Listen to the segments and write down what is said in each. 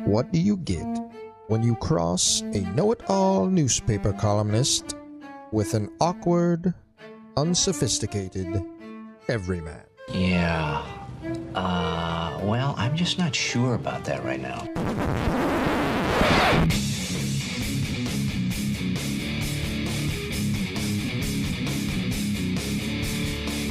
What do you get when you cross a know-it-all newspaper columnist with an awkward, unsophisticated everyman? Yeah. Well, I'm just not sure about that right now.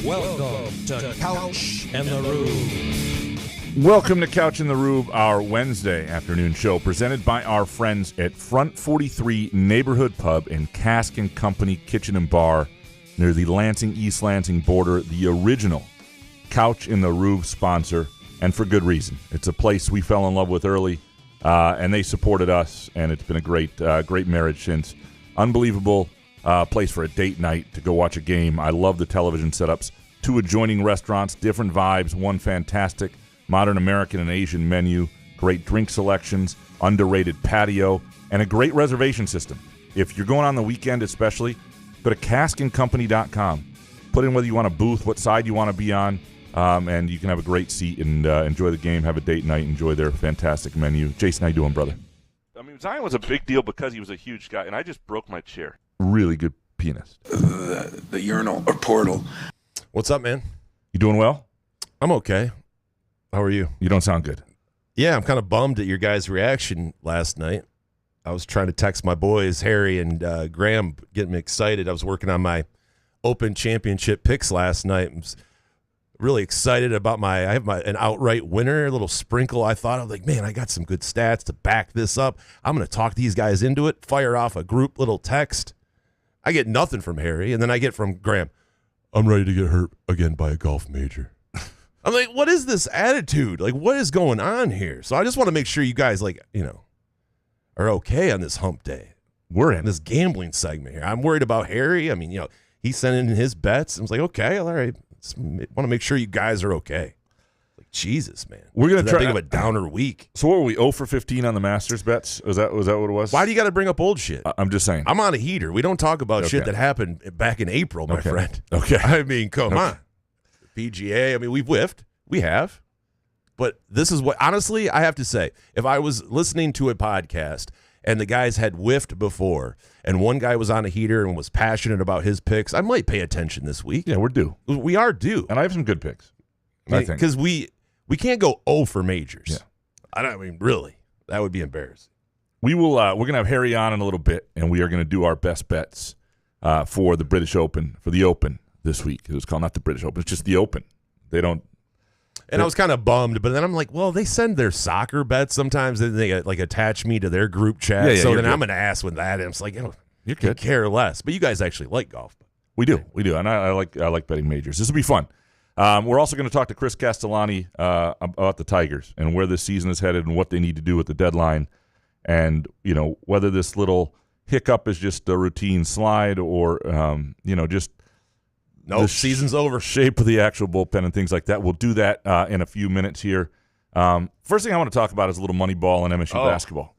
Welcome to Couch and the Rube. Welcome to Couch and the Rube, our Wednesday afternoon show, presented by our friends at Front 43 Neighborhood Pub and Cask & Company Kitchen and Bar near the Lansing-East Lansing border, the original Couch and the Rube sponsor, and for good reason. It's a place we fell in love with early, and they supported us, and it's been a great marriage since. Unbelievable place for a date night to go watch a game. I love the television setups. 2 adjoining restaurants, different vibes, one fantastic modern American and Asian menu, great drink selections, underrated patio, and a great reservation system. If you're going on the weekend especially, go to caskandcompany.com. Put in whether you want a booth, what side you want to be on, and you can have a great seat and enjoy the game, have a date night, enjoy their fantastic menu. Jason, how you doing, brother? I mean, Zion was a big deal because he was a huge guy, and I just broke my chair. Really good pianist. The urinal or portal. What's up, man? You doing well? I'm okay. How are you? You don't sound good. Yeah, I'm kind of bummed at your guys' reaction last night. I was trying to text my boys, Harry and Graham, getting me excited. I was working on my Open Championship picks last night. I was really excited about I have an outright winner, a little sprinkle. I thought, I was like, man, I got some good stats to back this up. I'm going to talk these guys into it, fire off a group little text. I get nothing from Harry, and then I get from Graham, I'm ready to get hurt again by a golf major. I'm like, what is this attitude? Like, what is going on here? So I just want to make sure you guys, are okay on this hump day. We're in this gambling segment here. I'm worried about Harry. I mean, he sent in his bets. I was like, okay, all right. Want to make sure you guys are okay. Like, Jesus, man. We're going to try think of a downer week. So what were we, 0 for 15 on the Masters bets? Was that what it was? Why do you got to bring up old shit? I'm just saying. I'm on a heater. We don't talk about shit that happened back in April, my friend. Okay. I mean, come on. PGA, I mean, we've whiffed. We have. But this is what, honestly, I have to say, if I was listening to a podcast and the guys had whiffed before and one guy was on a heater and was passionate about his picks, I might pay attention this week. Yeah, we're due. We are due. And I have some good picks. I think. Because we can't go 0 for majors. Yeah. I mean, really, that would be embarrassing. We will. We're going to have Harry on in a little bit, and we are going to do our best bets for the British Open, for the Open this week. It was called not the British Open, it's just the Open. They don't. And I was kind of bummed, but then I'm like, well, they send their soccer bets sometimes, and they attach me to their group chat. Yeah, so then good. I'm an ass with that, and it's like, you're good. Care less. But you guys actually like golf. We do, and I like betting majors. This will be fun. We're also going to talk to Chris Castellani about the Tigers and where this season is headed and what they need to do at the deadline, and whether this little hiccup is just a routine slide or just. No, season's over. Shape of the actual bullpen and things like that. We'll do that in a few minutes here. First thing I want to talk about is a little Moneyball and MSU basketball.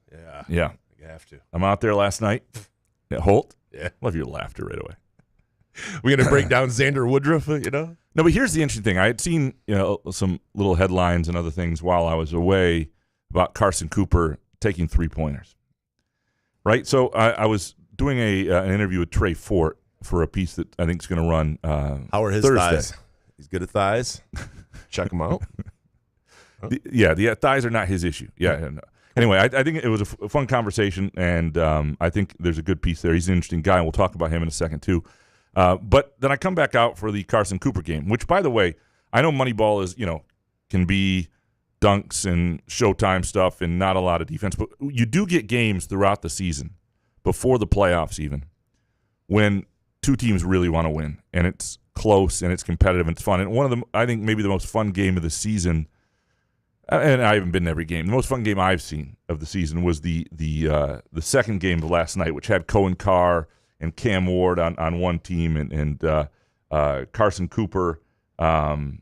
Yeah. You have to. I'm out there last night. Holt? Yeah. Love your laughter right away. We're going to break down Xander Woodruff, No, but here's the interesting thing. I had seen some little headlines and other things while I was away about Carson Cooper taking 3-pointers. Right? So I was doing an interview with Trey Fort for a piece that I think is going to run How are his Thursday. thighs? He's good at thighs. Check him out. The thighs are not his issue. Yeah. Anyway, I think it was a fun conversation, and I think there's a good piece there. He's an interesting guy, and we'll talk about him in a second too. But then I come back out for the Carson Cooper game, which, by the way, I know Moneyball is, can be dunks and showtime stuff and not a lot of defense, but you do get games throughout the season, before the playoffs even, when two teams really want to win, and it's close, and it's competitive, and it's fun. And one of them, I think maybe the most fun game of the season, and I haven't been to every game, the most fun game I've seen of the season was the second game of last night, which had Cohen Carr and Cam Ward on one team, and Carson Cooper and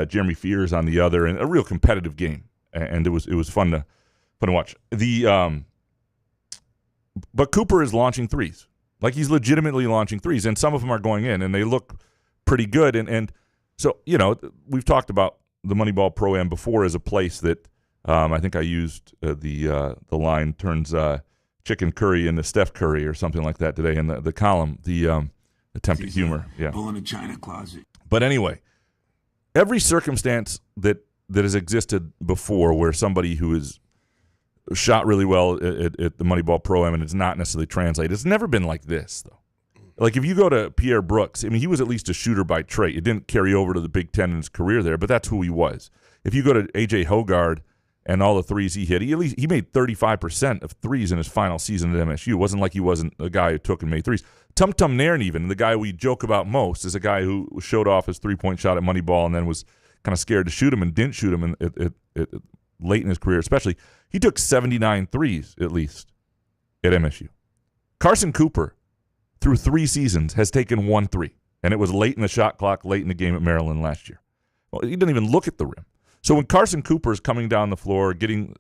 Jeremy Fears on the other, and a real competitive game. And it was fun to watch. But Cooper is launching threes. Like, he's legitimately launching threes, and some of them are going in, and they look pretty good. And so, we've talked about the Moneyball Pro-Am before as a place that I think I used the line turns chicken curry into Steph Curry or something like that today in the column, the attempt at humor. Yeah. Bull in a china closet. But anyway, every circumstance that has existed before where somebody who is shot really well at the Moneyball Pro-Am and it's not necessarily translated, it's never been like this, though. Like, if you go to Pierre Brooks, I mean, he was at least a shooter by trait. It didn't carry over to the Big Ten in his career there, but that's who he was. If you go to A.J. Hogard and all the threes he hit, he made 35% of threes in his final season at MSU. It wasn't like he wasn't a guy who took and made threes. Tum Tum Nairn, even, the guy we joke about most, is a guy who showed off his three-point shot at Moneyball and then was kind of scared to shoot him and didn't shoot him late in his career especially. He took 79 threes, at least, at MSU. Carson Cooper, through 3 seasons, has taken 1 3, and it was late in the shot clock, late in the game at Maryland last year. Well, he didn't even look at the rim. So when Carson Cooper is coming down the floor, getting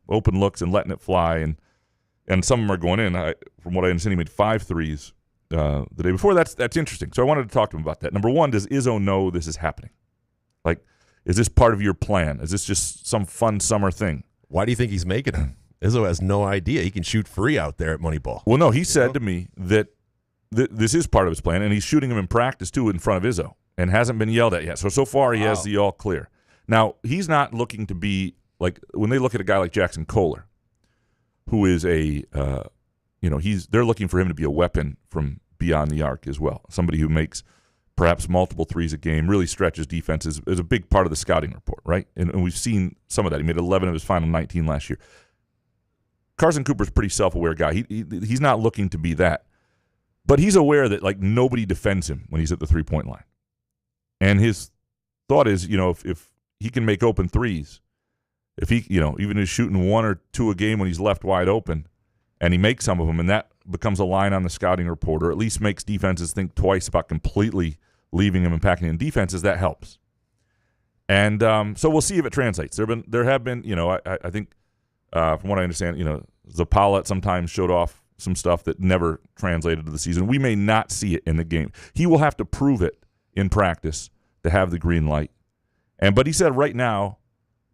open looks and letting it fly, and some of them are going in, from what I understand, he made 5 threes the day before. That's interesting. So I wanted to talk to him about that. Number one, does Izzo know this is happening? Like, is this part of your plan? Is this just some fun summer thing? Why do you think he's making it? Izzo has no idea. He can shoot free out there at Moneyball. Well, no, he said to me that this is part of his plan, and he's shooting him in practice, too, in front of Izzo, and hasn't been yelled at yet. So far he has the all clear. Now, he's not looking to be, like, when they look at a guy like Jackson Kohler, who is they're looking for him to be a weapon from beyond the arc as well. Somebody who makes perhaps multiple threes a game, really stretches defenses, is a big part of the scouting report, right? And we've seen some of that. He made 11 of his final 19 last year. Carson Cooper's a pretty self-aware guy. He's not looking to be that. But he's aware that, like, nobody defends him when he's at the three-point line. And his thought is, if he can make open threes, if he, even if he's shooting 1 or 2 a game when he's left wide open, and he makes some of them, and that becomes a line on the scouting report, or at least makes defenses think twice about completely leaving him and packing in defenses, that helps. And so we'll see if it translates. There have been, I think, from what I understand, Zapala sometimes showed off some stuff that never translated to the season. We may not see it in the game. He will have to prove it in practice to have the green light. But he said right now,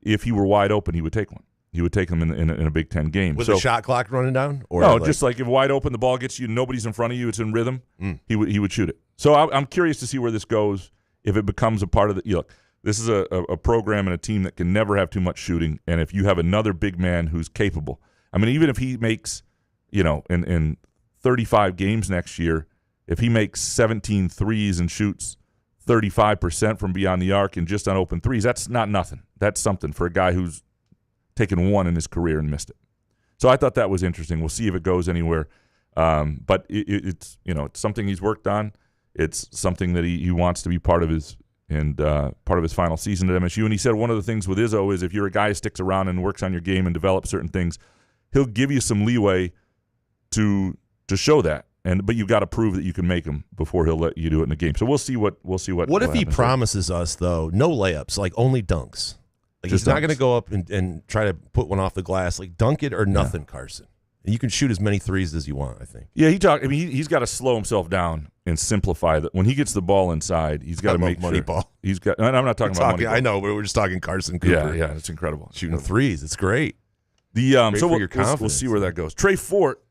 if he were wide open, he would take one. He would take them in a Big Ten game. With the shot clock running down? Or no, just like if wide open, the ball gets you, nobody's in front of you, it's in rhythm, he would shoot it. So I'm curious to see where this goes, if it becomes a part of the look. This is a program and a team that can never have too much shooting, and if you have another big man who's capable, I mean, even if he makes, in 35 games next year, if he makes 17 threes and shoots 35% from beyond the arc and just on open threes, that's not nothing. That's something for a guy who's taken 1 in his career and missed it. So I thought that was interesting. We'll see if it goes anywhere. But it's it's something he's worked on. It's something that he wants to be part of his final season at MSU. And he said one of the things with Izzo is if you're a guy who sticks around and works on your game and develops certain things, he'll give you some leeway to show that. But you've got to prove that you can make them before he'll let you do it in the game. So we'll see what. What if he promises us though no layups, like only dunks? Like he's not going to go up and try to put one off the glass. Like dunk it or nothing, Carson. And you can shoot as many threes as you want, I think. Yeah, he's got to slow himself down and simplify that. When he gets the ball inside, he's got to make sure. Moneyball. He's got. I'm not talking about Moneyball. I know, but we're just talking Carson Cooper. Yeah, it's incredible. Shooting threes, it's great. So we'll see where that goes. Trey Fort,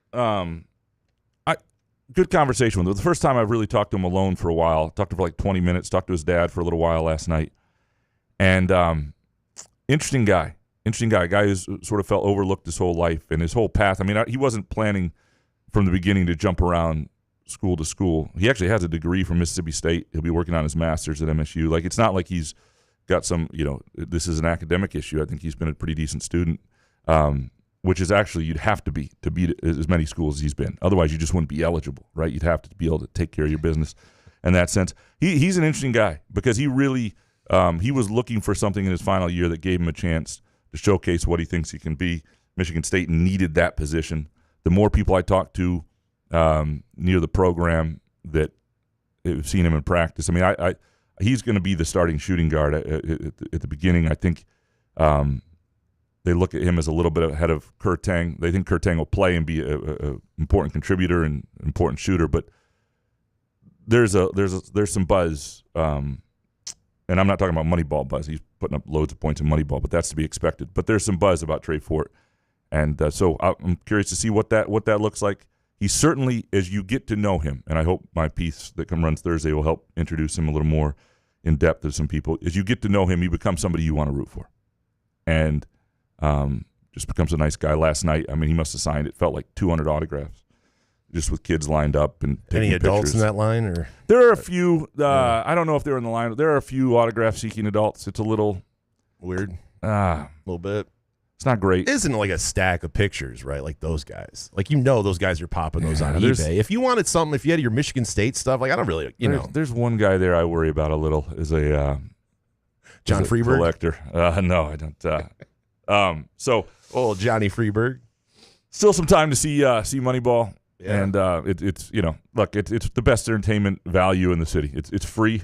good conversation with him. The first time I've really talked to him alone for a while. Talked to him for like 20 minutes. Talked to his dad for a little while last night. And interesting guy. A guy who's sort of felt overlooked his whole life and his whole path. I mean, he wasn't planning from the beginning to jump around school to school. He actually has a degree from Mississippi State. He'll be working on his master's at MSU. Like, it's not like he's got some, this is an academic issue. I think he's been a pretty decent student, which is actually you'd have to be as many schools as he's been. Otherwise, you just wouldn't be eligible, right? You'd have to be able to take care of your business in that sense. He's an interesting guy because he really he was looking for something in his final year that gave him a chance to showcase what he thinks he can be. Michigan State needed that position. The more people I talked to near the program that have seen him in practice, I mean, he's going to be the starting shooting guard at the beginning. I think they look at him as a little bit ahead of Kurtang. They think Kurtang will play and be a important contributor and important shooter, but there's some buzz and I'm not talking about Moneyball buzz. He's putting up loads of points in Moneyball, but that's to be expected. But there's some buzz about Trey Fort, and so I'm curious to see what that looks like. He certainly, as you get to know him, and I hope my piece that runs Thursday will help introduce him a little more in depth to some people. As you get to know him, he becomes somebody you want to root for, and just becomes a nice guy. Last night, I mean, he must have signed, it felt like 200 autographs, just with kids lined up and taking Any adults pictures. in that line? Or There are a few. I don't know if they're in the line. There are a few autograph-seeking adults. It's a little weird, a little bit. It's not great. It isn't like a stack of pictures, right? Like those guys. Like, those guys are popping those on eBay. If you wanted something, if you had your Michigan State stuff, like, I don't really, There's one guy there I worry about a little, is a John Freeberg collector. No, I don't. So Johnny Freeberg. Still some time to see Moneyball, Yeah. and it's look, it's the best entertainment value in the city. It's free.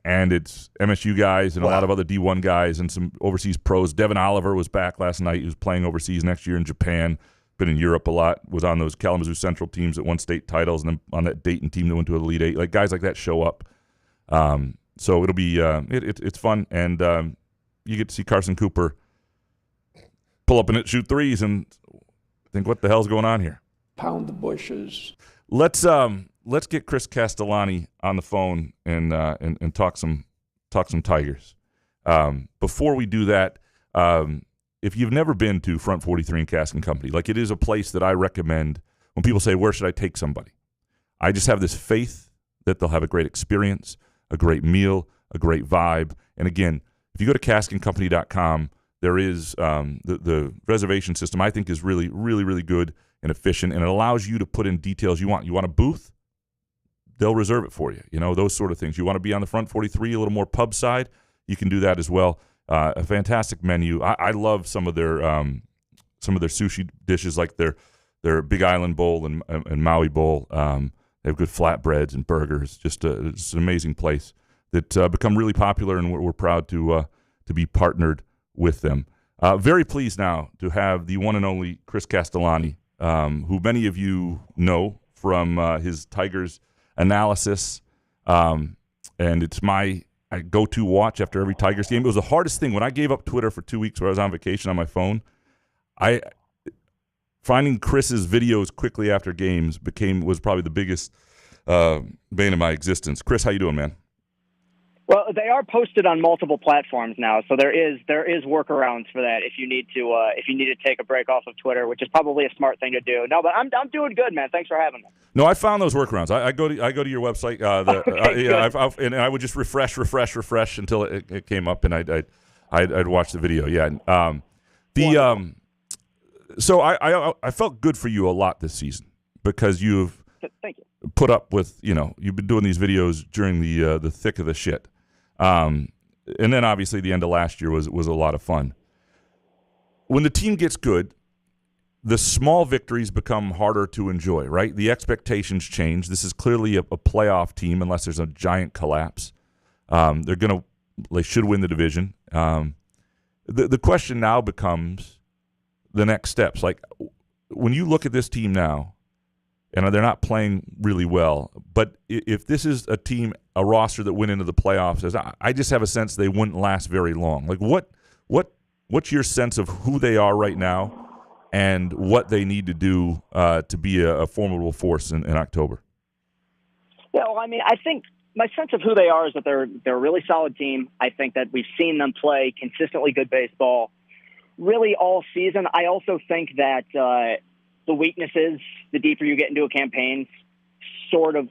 And it's MSU guys and a lot of other D1 guys and some overseas pros. Devin Oliver was back last night. He was playing overseas next year in Japan. Been in Europe a lot. Was on those Kalamazoo Central teams that won state titles, and then on that Dayton team that went to Elite Eight. Like, guys like that show up. So it'll be it's fun, and you get to see Carson Cooper pull up and shoot threes and think, what the hell's going on here? Pound the bushes. Let's get Chris Castellani on the phone and talk some Tigers. Before we do that, if you've never been to Front 43 and Cask and Company, like, it is a place that I recommend when people say, where should I take somebody? I just have this faith that they'll have a great experience, a great meal, a great vibe. And again, if you go to caskandcompany.com, there is the reservation system, I think, is really, really, really good and efficient, and it allows you to put in details you want. You want a booth? They'll reserve it for you. Those sort of things. You want to be on the Front 43, a little more pub side? You can do that as well. A fantastic menu. I love some of their sushi dishes, like their Big Island Bowl and Maui Bowl. They have good flatbreads and burgers. It's an amazing place that become really popular, and we're proud to be partnered with them. Very pleased now to have the one and only Chris Castellani, who many of you know from his Tigers analysis, and it's my go-to watch after every Tigers game. It was the hardest thing when I gave up Twitter for 2 weeks where I was on vacation on my phone. Finding Chris's videos quickly after games was probably the biggest bane of my existence. Chris, how you doing, man? Well, they are posted on multiple platforms now, so there is workarounds for that if you need to take a break off of Twitter, which is probably a smart thing to do. No, but I'm doing good, man. Thanks for having me. No, I found those workarounds. I go to your website. And I would just refresh until it came up, and I'd watch the video. Yeah. So I felt good for you a lot this season because you've Thank you. put up with you've been doing these videos during the thick of the shit. And then obviously the end of last year was a lot of fun. When the team gets good, the small victories become harder to enjoy, right? The expectations change. This is clearly a playoff team unless there's a giant collapse. They should win the division. The question now becomes the next steps. Like, when you look at this team now, and they're not playing really well, but if this is a roster that went into the playoffs, I just have a sense they wouldn't last very long. Like, what's your sense of who they are right now and what they need to do to be a formidable force in October? Yeah, well, I mean, I think my sense of who they are is that they're a really solid team. I think that we've seen them play consistently good baseball really all season. I also think that the weaknesses, the deeper you get into a campaign, sort of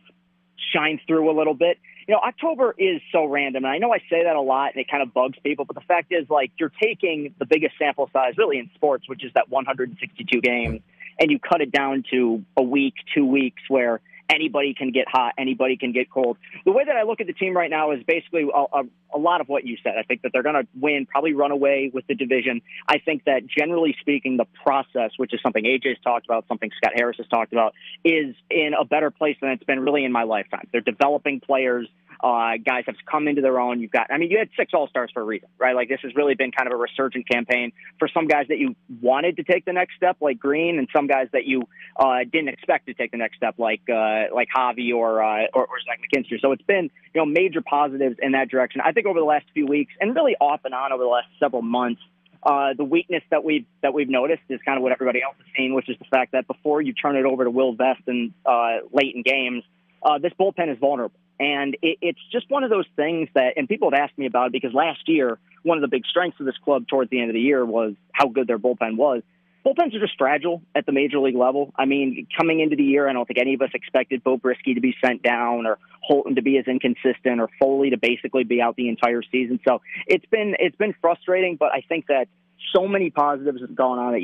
shine through a little bit. October is so random, and I know I say that a lot, and it kind of bugs people, but the fact is, like, you're taking the biggest sample size, really, in sports, which is that 162 games, and you cut it down to a week, 2 weeks, where anybody can get hot, anybody can get cold. The way that I look at the team right now is basically a lot of what you said. I think that they're going to win, probably run away with the division. I think that, generally speaking, the process, which is something AJ's talked about, something Scott Harris has talked about, is in a better place than it's been really in my lifetime. They're developing players. Guys have come into their own. You had 6 All-Stars for a reason, right? Like, this has really been kind of a resurgent campaign for some guys that you wanted to take the next step, like Green, and some guys that you didn't expect to take the next step, like Javi or Zach McKinstry. So it's been, major positives in that direction. I think over the last few weeks, and really off and on over the last several months, the weakness that we've noticed is kind of what everybody else has seen, which is the fact that before you turn it over to Will Vest and late in games, this bullpen is vulnerable. And it's just one of those things that, and people have asked me about it because last year, one of the big strengths of this club towards the end of the year was how good their bullpen was. Bullpens are just fragile at the major league level. I mean, coming into the year, I don't think any of us expected Bo Brisky to be sent down or Holton to be as inconsistent or Foley to basically be out the entire season. So it's been frustrating, but I think that so many positives have gone on that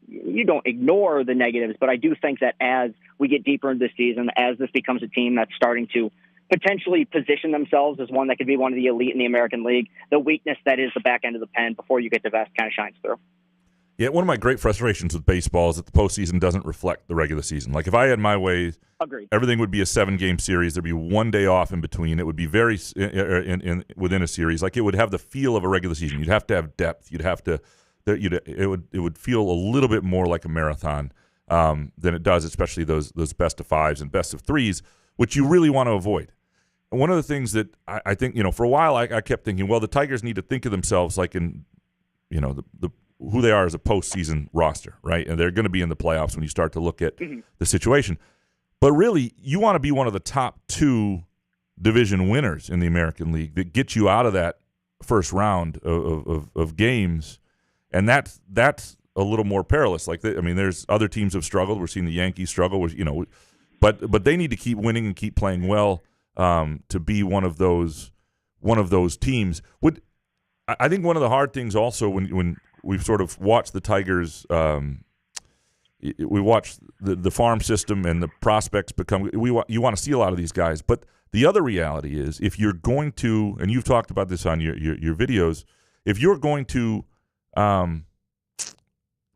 you don't ignore the negatives. But I do think that as we get deeper into the season, as this becomes a team that's starting to potentially position themselves as one that could be one of the elite in the American League, the weakness that is the back end of the pen before you get to Vest kind of shines through. Yeah, one of my great frustrations with baseball is that the postseason doesn't reflect the regular season. Like, if I had my way, agreed, everything would be a 7-game series. There'd be one day off in between. It would be very within a series. Like, it would have the feel of a regular season. You'd have to have depth. It would feel a little bit more like a marathon than it does, especially those best of 5s and best of 3s, which you really want to avoid. And one of the things that I think, for a while I kept thinking, well, the Tigers need to think of themselves like in, the who they are as a postseason roster, right? And they're going to be in the playoffs when you start to look at the situation. But really, you want to be one of the top 2 division winners in the American League that get you out of that first round of games, and that's a little more perilous. Like, there's other teams have struggled. We're seeing the Yankees struggle. But they need to keep winning and keep playing well to be one of those teams. I think one of the hard things also when we've sort of watched the Tigers, we watch the farm system and the prospects become. You want to see a lot of these guys, but the other reality is if you're going to, and you've talked about this on your videos, if you're going to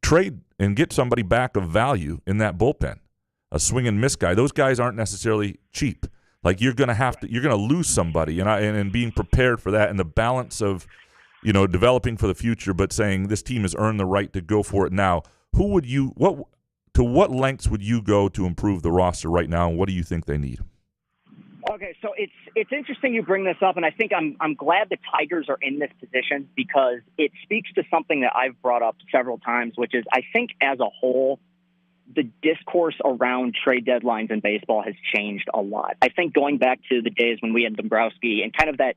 trade and get somebody back of value in that bullpen, a swing and miss guy, those guys aren't necessarily cheap. Like, you're going to lose somebody, and being prepared for that, and the balance of, developing for the future, but saying this team has earned the right to go for it now. To what lengths would you go to improve the roster right now, and what do you think they need? Okay, so it's interesting you bring this up, and I think I'm glad the Tigers are in this position because it speaks to something that I've brought up several times, which is I think as a whole, the discourse around trade deadlines in baseball has changed a lot. I think going back to the days when we had Dombrowski and kind of that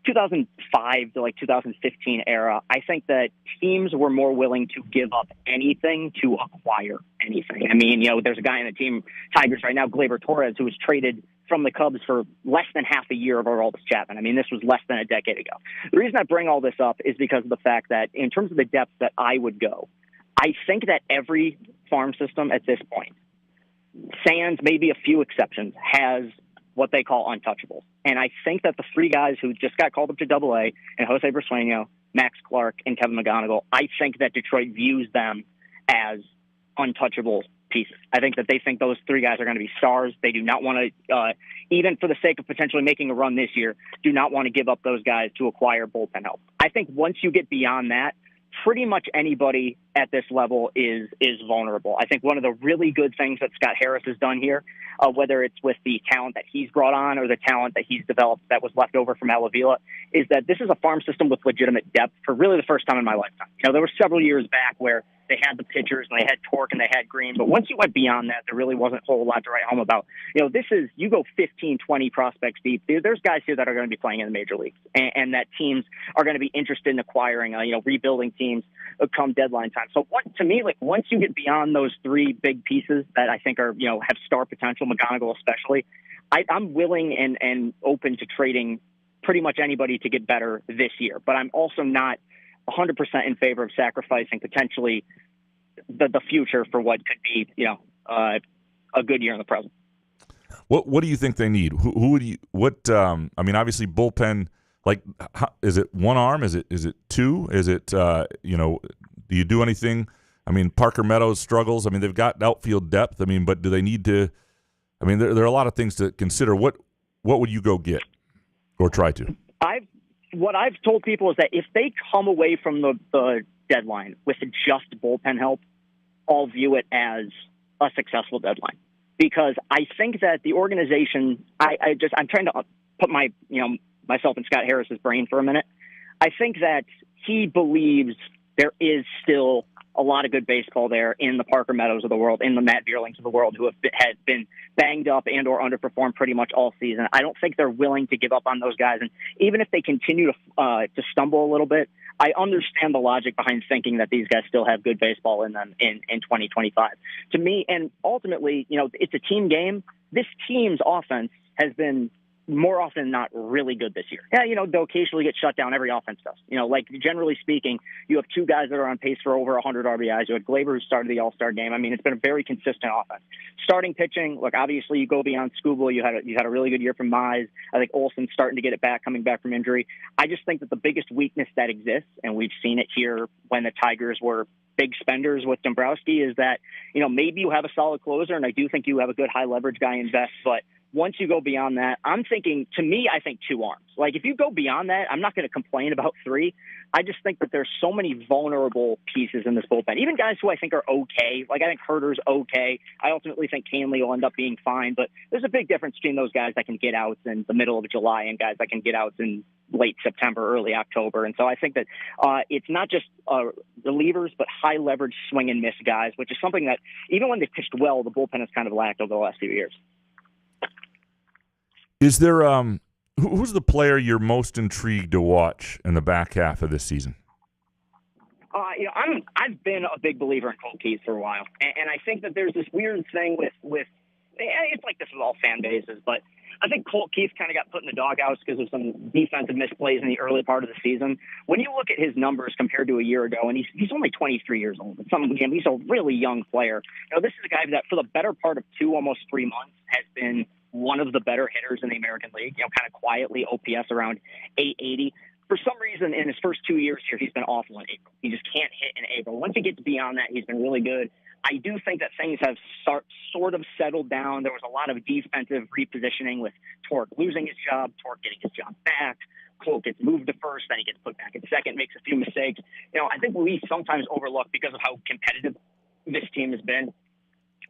2005 to 2015 era, I think that teams were more willing to give up anything to acquire anything. I mean, there's a guy on the team, Tigers right now, Gleyber Torres, who was traded from the Cubs for less than half a year of Aroldis Chapman. I mean, this was less than a decade ago. The reason I bring all this up is because of the fact that in terms of the depth that I would go, I think that every farm system at this point, sans maybe a few exceptions, has what they call untouchables. And I think that the 3 guys who just got called up to AA, and Jose Briseño, Max Clark, and Kevin McGonigal, I think that Detroit views them as untouchable pieces. I think that they think those 3 guys are going to be stars. They do not want to, even for the sake of potentially making a run this year, do not want to give up those guys to acquire bullpen help. I think once you get beyond that, pretty much anybody at this level is vulnerable. I think one of the really good things that Scott Harris has done here, whether it's with the talent that he's brought on or the talent that he's developed that was left over from Al Avila, is that this is a farm system with legitimate depth for really the first time in my lifetime. There were several years back where they had the pitchers and they had Torque and they had Green, but once you went beyond that, there really wasn't a whole lot to write home about. This is, you go 15, 20 prospects deep. There's guys here that are going to be playing in the major leagues and that teams are going to be interested in acquiring, rebuilding teams come deadline time. So to me, once you get beyond those 3 big pieces that I think are, have star potential, McGonigal especially, I'm willing and open to trading pretty much anybody to get better this year. But I'm also not 100% in favor of sacrificing potentially the future for what could be, a good year in the present. What do you think they need? Who would you? Obviously bullpen. Like, is it one arm? Is it 2? Is it do you do anything? I mean, Parker Meadows struggles. I mean, they've got outfield depth. I mean, but do they need to? I mean, there are a lot of things to consider. What would you go get? Or try to. What I've told people is that if they come away from the deadline with just bullpen help, I'll view it as a successful deadline. Because I think that the organization, I'm trying to put myself in Scott Harris's brain for a minute. I think that he believes there is still a lot of good baseball there in the Parker Meadows of the world, in the Matt Vierlings of the world, who had been banged up and or underperformed pretty much all season. I don't think they're willing to give up on those guys. And even if they continue to stumble a little bit, I understand the logic behind thinking that these guys still have good baseball in them in 2025. To me, and ultimately, it's a team game. This team's offense has been more often than not really good this year. Yeah, they'll occasionally get shut down. Every offense does. Like generally speaking, you have two guys that are on pace for over 100 RBIs. You had Glaber, who started the All-Star game. I mean, it's been a very consistent offense. Starting pitching, look, obviously you go beyond Skubal. You had a really good year from Mize. I think Olsen's starting to get it back, coming back from injury. I just think that the biggest weakness that exists, and we've seen it here when the Tigers were big spenders with Dombrowski, is that, maybe you have a solid closer, and I do think you have a good high leverage guy in Vest, but once you go beyond that, I think two arms. Like, if you go beyond that, I'm not going to complain about three. I just think that there's so many vulnerable pieces in this bullpen. Even guys who I think are okay. Like, I think Herter's okay. I ultimately think Canley will end up being fine. But there's a big difference between those guys that can get outs in the middle of July and guys that can get outs in late September, early October. And so I think that it's not just relievers, but high leverage swing and miss guys, which is something that even when they pitched well, the bullpen has kind of lacked over the last few years. Is there who's the player you're most intrigued to watch in the back half of this season? I've been a big believer in Colt Keith for a while, and I think that there's this weird thing with it's like this with all fan bases, but I think Colt Keith kind of got put in the doghouse because of some defensive misplays in the early part of the season. When you look at his numbers compared to a year ago, and he's only 23 years old. He's a really young player. This is a guy that for the better part of almost 3 months has been one of the better hitters in the American League, kind of quietly OPS around 880. For some reason, in his first 2 years here, he's been awful in April. He just can't hit in April. Once he gets beyond that, he's been really good. I do think that things have sort of settled down. There was a lot of defensive repositioning with Torque losing his job, Torque getting his job back. Colt gets moved to first, then he gets put back in second, makes a few mistakes. I think we sometimes overlook, because of how competitive this team has been,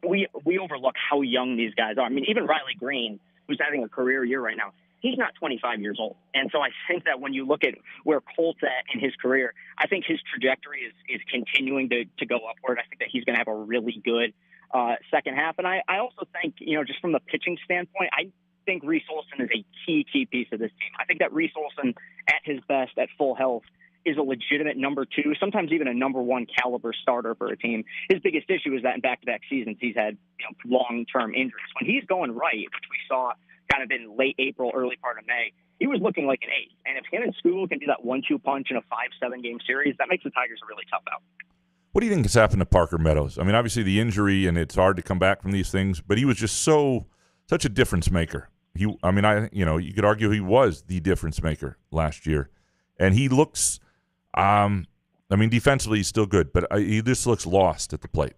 we overlook how young these guys are. I mean, even Riley Green, who's having a career year right now, he's not 25 years old. And so I think that when you look at where Colt's at in his career, I think his trajectory is continuing to go upward. I think that he's going to have a really good second half. And I also think, just from the pitching standpoint, I think Reese Olson is a key piece of this team. I think that Reese Olson, at his best, at full health, is a legitimate number two, sometimes even a number one caliber starter for a team. His biggest issue is that in back-to-back seasons, he's had long-term injuries. When he's going right, which we saw kind of in late April, early part of May, he was looking like an ace. And if him and Skubal can do that 1-2 punch in a 5-7 game series, that makes the Tigers a really tough out. What do you think has happened to Parker Meadows? I mean, obviously the injury, and it's hard to come back from these things, but he was just such a difference maker. You could argue he was the difference maker last year. And he looks, defensively he's still good, but he just looks lost at the plate.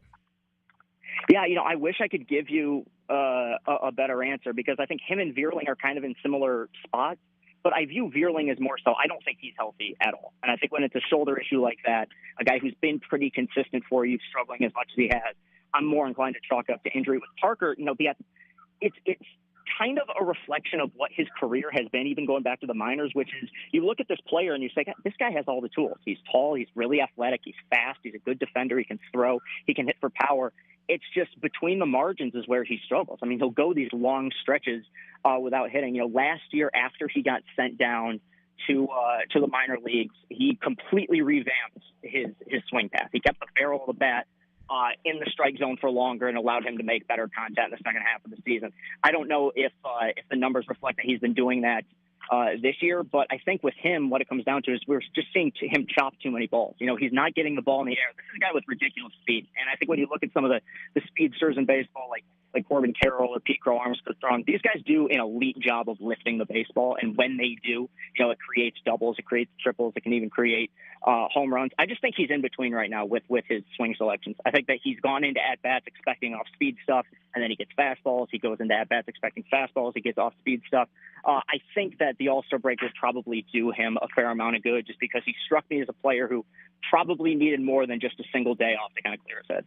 Yeah, I wish I could give you a better answer, because I think him and Vierling are kind of in similar spots, but I view Vierling as more so. I don't think he's healthy at all. And I think when it's a shoulder issue like that, a guy who's been pretty consistent for you, struggling as much as he has, I'm more inclined to chalk up to injury. With Parker, it's kind of a reflection of what his career has been, even going back to the minors, which is you look at this player and you say, this guy has all the tools. He's tall, he's really athletic, he's fast, he's a good defender, he can throw, he can hit for power. It's just between the margins is where he struggles. I mean, he'll go these long stretches without hitting. Last year after he got sent down to the minor leagues, he completely revamped his swing path. He kept the barrel of the bat in the strike zone for longer and allowed him to make better contact in the second half of the season. I don't know if the numbers reflect that he's been doing that this year, but I think with him, what it comes down to is we're just seeing him chop too many balls. He's not getting the ball in the air. This is a guy with ridiculous speed, and I think when you look at some of the speedsters in baseball, like like Corbin Carroll or Pete Crow Armstrong, these guys do an elite job of lifting the baseball. And when they do, it creates doubles, it creates triples, it can even create home runs. I just think he's in between right now with his swing selections. I think that he's gone into at-bats expecting off-speed stuff, and then he gets fastballs. He goes into at-bats expecting fastballs. He gets off-speed stuff. I think that the All-Star break will probably do him a fair amount of good just because he struck me as a player who probably needed more than just a single day off to kind of clear his head.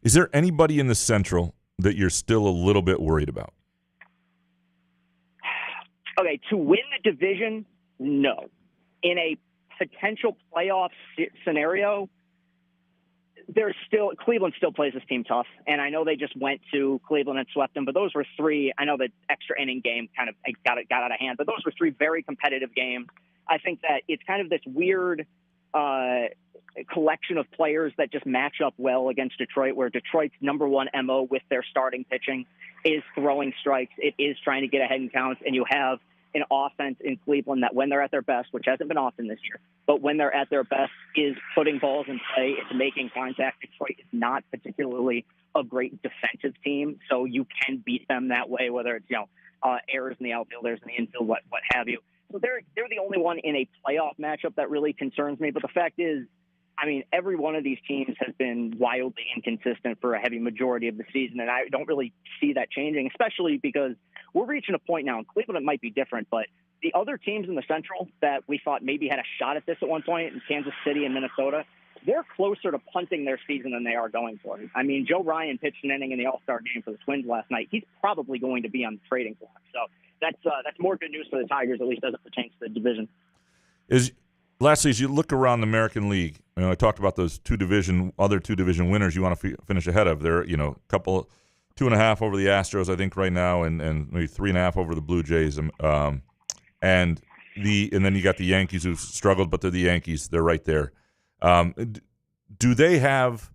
Is there anybody in the Central that you're still a little bit worried about? Okay, to win the division, no. In a potential playoff scenario, Cleveland still plays this team tough, and I know they just went to Cleveland and swept them, but those were three. I know the extra inning game kind of got out of hand, but those were three very competitive games. I think that it's kind of this weird collection of players that just match up well against Detroit, where Detroit's number one MO with their starting pitching is throwing strikes. It is trying to get ahead in counts, and you have an offense in Cleveland that when they're at their best, which hasn't been often this year, but when they're at their best is putting balls in play, it's making contact. Detroit is not particularly a great defensive team, so you can beat them that way, whether it's, errors in the outfielders in the infield, what have you. So they're the only one in a playoff matchup that really concerns me. But the fact is, every one of these teams has been wildly inconsistent for a heavy majority of the season, and I don't really see that changing, especially because we're reaching a point now. In Cleveland, it might be different, but the other teams in the Central that we thought maybe had a shot at this at one point, in Kansas City and Minnesota, they're closer to punting their season than they are going for it. Joe Ryan pitched an inning in the All-Star game for the Twins last night. He's probably going to be on the trading block. So that's more good news for the Tigers, at least as it pertains to the division. Lastly, as you look around the American League, I talked about those other two division winners you want to finish ahead of. They're, couple 2.5 over the Astros, I think, right now, and maybe 3.5 over the Blue Jays. And then you got the Yankees who've struggled, but they're the Yankees. They're right there. Do they have,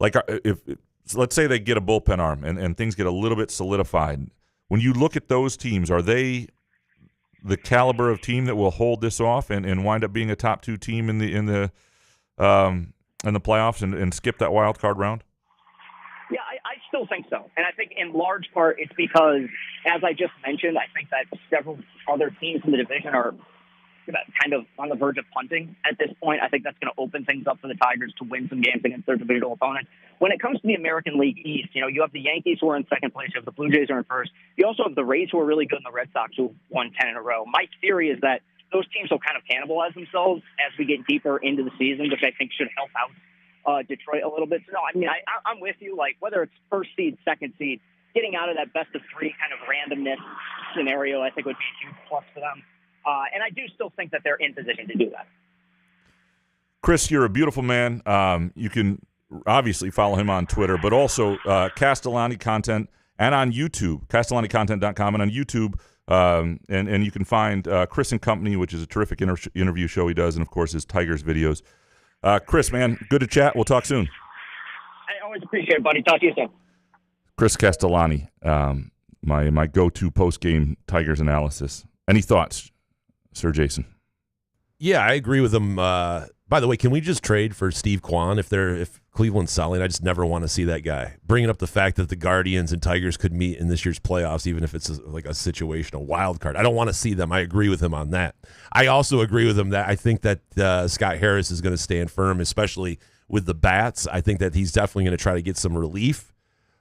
if let's say they get a bullpen arm and things get a little bit solidified, when you look at those teams, are they the caliber of team that will hold this off and wind up being a top 2 team in the playoffs and skip that wild card round? Yeah, I still think so. And I think in large part it's because, as I just mentioned, I think that several other teams in the division are kind of on the verge of punting at this point. I think that's going to open things up for the Tigers to win some games against their divisional opponents. When it comes to the American League East, you have the Yankees who are in second place. You have the Blue Jays who are in first. You also have the Rays who are really good and the Red Sox who won 10 in a row. My theory is that those teams will kind of cannibalize themselves as we get deeper into the season, which I think should help out Detroit a little bit. So, no, I'm with you. Whether it's first seed, second seed, getting out of that best of 3 kind of randomness scenario, I think would be a huge plus for them. And I do still think that they're in position to do that. Chris, you're a beautiful man. You can obviously follow him on Twitter, but also Castellani Content and on YouTube, CastellaniContent.com, and on YouTube. And you can find Chris and Company, which is a terrific interview show he does, and, of course, his Tigers videos. Chris, man, good to chat. We'll talk soon. I always appreciate it, buddy. Talk to you soon. Chris Castellani, my go-to post-game Tigers analysis. Any thoughts, Sir Jason? Yeah, I agree with him. By the way, can we just trade for Steve Kwan if Cleveland's selling? I just never want to see that guy. Bringing up the fact that the Guardians and Tigers could meet in this year's playoffs, even if it's a situational wild card. I don't want to see them. I agree with him on that. I also agree with him that I think that Scott Harris is going to stand firm, especially with the bats. I think that he's definitely going to try to get some relief.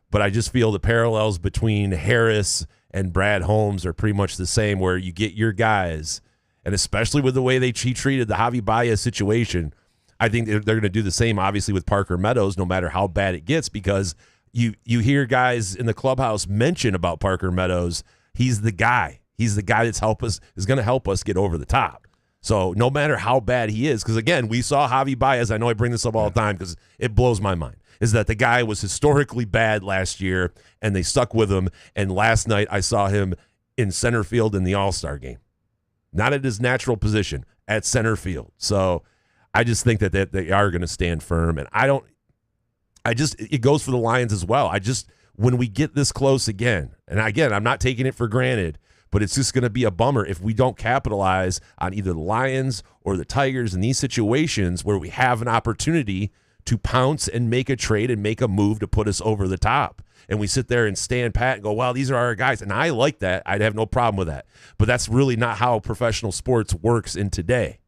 But I just feel the parallels between Harris and Brad Holmes are pretty much the same, where you get your guys, and especially with the way he treated the Javi Baez situation, I think they're going to do the same, obviously, with Parker Meadows, no matter how bad it gets, because you hear guys in the clubhouse mention about Parker Meadows. He's the guy. He's the guy is going to help us get over the top. So no matter how bad he is, because, again, we saw Javi Baez. I know I bring this up all the time because it blows my mind, is that the guy was historically bad last year, and they stuck with him. And last night I saw him in center field in the All-Star game. Not at his natural position, at center field. So I just think that they are going to stand firm. And it goes for the Lions as well. When we get this close again, and again, I'm not taking it for granted, but it's just going to be a bummer if we don't capitalize on either the Lions or the Tigers in these situations where we have an opportunity to pounce and make a trade and make a move to put us over the top. And we sit there and stand pat and go, wow, these are our guys. And I like that. I'd have no problem with that. But that's really not how professional sports works in today,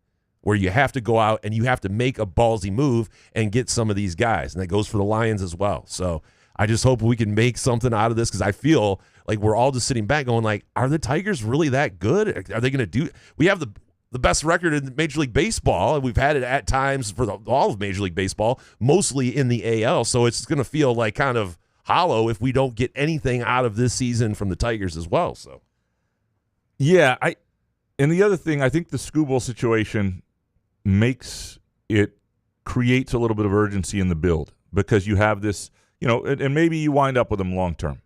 where you have to go out and you have to make a ballsy move and get some of these guys. And that goes for the Lions as well. So I just hope we can make something out of this, because I feel like we're all just sitting back going like, are the Tigers really that good? Are they going to do – we have the best record in Major League Baseball, and we've had it at times for all of Major League Baseball, mostly in the AL. So it's going to feel like kind of hollow if we don't get anything out of this season from the Tigers as well. So, yeah, and the other thing, I think the Skubal situation creates a little bit of urgency in the build, because you have this, and maybe you wind up with him long term,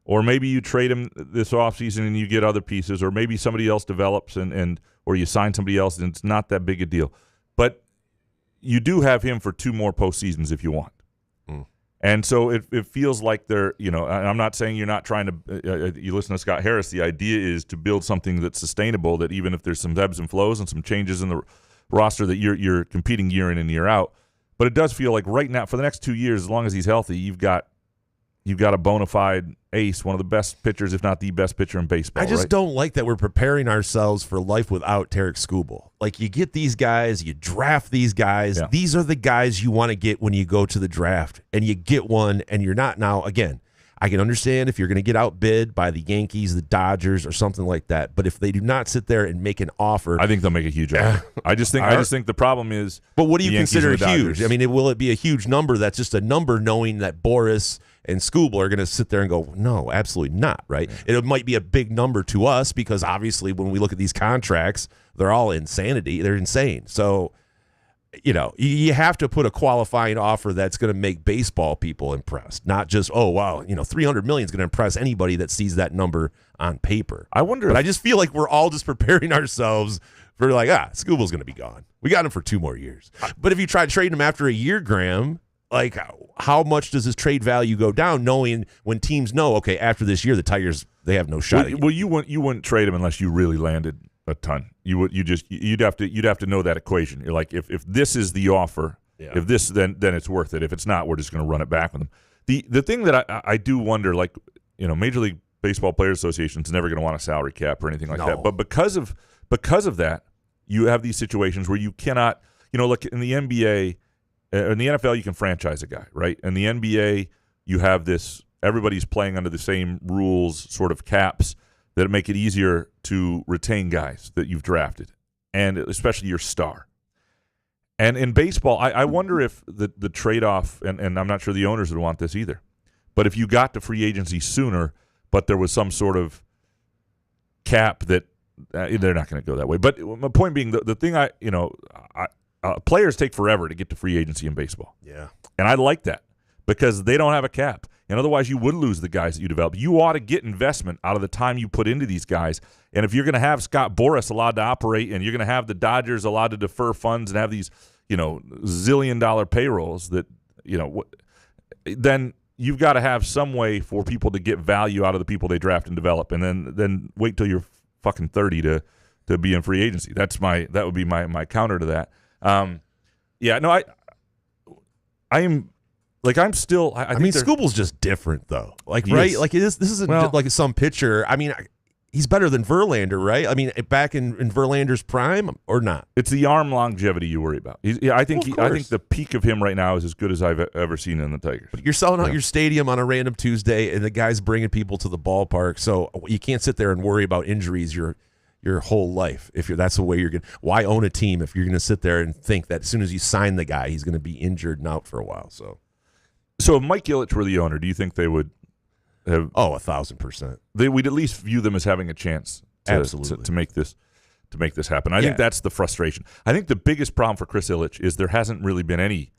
or maybe you trade him this offseason and you get other pieces, or maybe somebody else develops or you sign somebody else and it's not that big a deal. But you do have him for 2 more postseasons if you want. And so it feels like they're, I'm not saying you're not trying to, you listen to Scott Harris, the idea is to build something that's sustainable, that even if there's some ebbs and flows and some changes in the roster, that you're competing year in and year out. But it does feel like right now, for the next 2 years, as long as he's healthy, you've got a bona fide ace, one of the best pitchers, if not the best pitcher in baseball. I just don't like that we're preparing ourselves for life without Tarek Skubal. Like, you get these guys, you draft these guys. Yeah. These are the guys you want to get when you go to the draft, and you get one, and you're not now. Again, I can understand if you're going to get outbid by the Yankees, the Dodgers, or something like that. But if they do not sit there and make an offer, I think they'll make a huge offer. I just think the problem is. But what do you consider huge? I mean, will it be a huge number that's just a number, knowing that Boris and Skubal are going to sit there and go, no, absolutely not, right? Yeah. It might be a big number to us, because obviously when we look at these contracts, they're all insanity. They're insane. So, you have to put a qualifying offer that's going to make baseball people impressed, not just, oh, wow, $300 million is going to impress anybody that sees that number on paper. I wonder. But I just feel like we're all just preparing ourselves for like, Skubal's going to be gone. We got him for 2 more years. But if you try trading him after a year, Graham, like, how much does his trade value go down, knowing when teams know, okay, after this year, the Tigers, they have no shot. Well, you wouldn't trade him unless you really landed a ton. You'd have to know that equation. You're like, if this is the offer, if this, then it's worth it. If it's not, we're just going to run it back with them. The thing that I do wonder, like, Major League Baseball Players Association is never going to want a salary cap or anything like that. But because of that, you have these situations where you cannot, look, in the NBA. In the NFL, you can franchise a guy, right? In the NBA, you have this, everybody's playing under the same rules, sort of caps, that make it easier to retain guys that you've drafted, and especially your star. And in baseball, I wonder if the trade-off, and I'm not sure the owners would want this either, but if you got to free agency sooner, but there was some sort cap that they're not going to go that way. But my point being, the thing players take forever to get to free agency in baseball. Yeah. And I like that because they don't have a cap. And otherwise you would lose the guys that you develop. You ought to get investment out of the time you put into these guys. And if you're going to have Scott Boras allowed to operate and you're going to have the Dodgers allowed to defer funds and have these, zillion-dollar payrolls that, then you've got to have some way for people to get value out of the people they draft and develop. And then wait till you're fucking 30 to be in free agency. That would be my counter to that. I'm still. I mean, Skubal's just different, though. Like, he right? is. Like, this isn't like some pitcher. I mean, he's better than Verlander, right? I mean, back in Verlander's prime, or not? It's the arm longevity you worry about. I think the peak of him right now is as good as I've ever seen in the Tigers. But you're selling out your stadium on a random Tuesday, and the guy's bringing people to the ballpark, so you can't sit there and worry about injuries your whole life. That's the way you're going. Why own a team if you're going to sit there and think that as soon as you sign the guy, he's going to be injured and out for a while? So if Mike Ilitch were the owner, do you think they would have? 1,000%. They would at least view them as having a chance to make this happen. I think that's the frustration. I think the biggest problem for Chris Ilitch is there hasn't really been any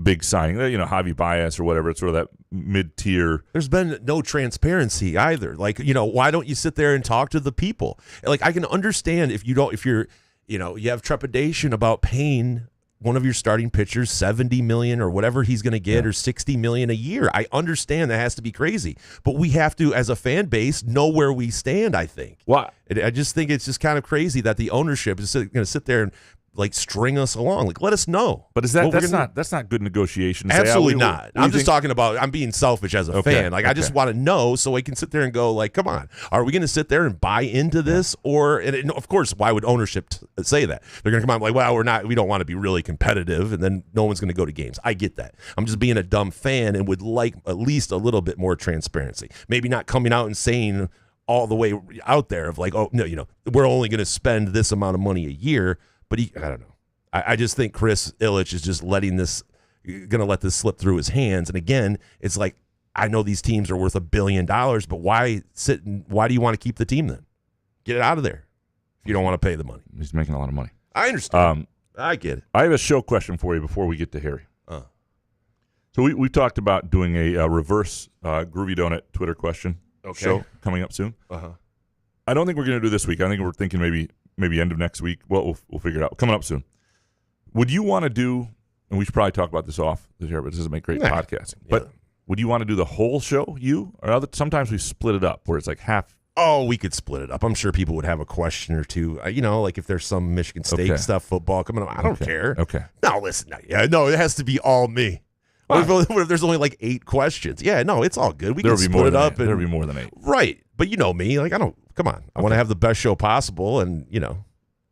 big signing. Javi Baez or whatever. It's sort of that mid-tier. There's been no transparency either. Like, why don't you sit there and talk to the people? Like, I can understand if you have trepidation about paying one of your starting pitchers $70 million or whatever he's going to get, or $60 million a year. I understand that has to be crazy, but we have to, as a fan base, know where we stand. I think. Well, I just think it's just kind of crazy that the ownership is going to sit there and like string us along. Like, let us know. But is that's not good negotiation? Absolutely not. I'm just talking about, I'm being selfish as a fan. Like, I just want to know so I can sit there and go, like, come on, are we going to sit there and buy into this? Or, and of course, why would ownership say that? They're going to come out like, well, we don't want to be really competitive, and then no one's going to go to games. I get that. I'm just being a dumb fan and would like at least a little bit more transparency. Maybe not coming out and saying all the way out there of like, oh, no, we're only going to spend this amount of money a year. But I don't know. I just think Chris Ilitch is just going to let this slip through his hands. And again, it's like, I know these teams are worth $1 billion, but why do you want to keep the team then? Get it out of there if you don't want to pay the money. He's making a lot of money. I understand. I get it. I have a show question for you before we get to Harry. So we talked about doing a reverse Groovy Donut Twitter question show coming up soon. I don't think we're going to do this week. I think we're thinking maybe end of next week. Well, we'll figure it out. Coming up soon. Would you want to do, and we should probably talk about this off this year, but this doesn't make great podcasting. Yeah. But would you want to do the whole show, or sometimes we split it up where it's like half? Oh, we could split it up. I'm sure people would have a question or two. Like if there's some Michigan State stuff, football coming up. I don't care. Okay. No, listen. No, it has to be all me. What if there's only like 8 questions? Yeah, no, it's all good. We can split it up. There'll be more than 8. Right. But you know me. Like, come on. I want to have the best show possible. And,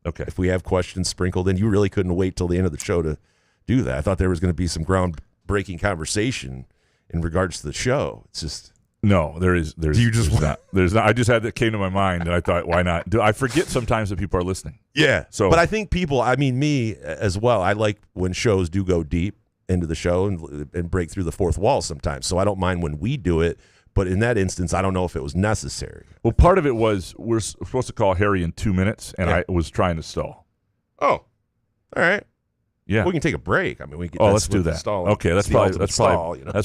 if we have questions sprinkled in, you really couldn't wait till the end of the show to do that. I thought there was going to be some groundbreaking conversation in regards to the show. It's just. No, there's not. I just had that came to my mind, and I thought, why not? I forget sometimes that people are listening. Yeah. But I think me as well, I like when shows do go deep into the show and break through the fourth wall sometimes. So I don't mind when we do it, but in that instance, I don't know if it was necessary. Well, part of it was we're supposed to call Harry in 2 minutes, and I was trying to stall. Oh, all right. Yeah, we can take a break. I mean, we can. Let's do that. Okay, that's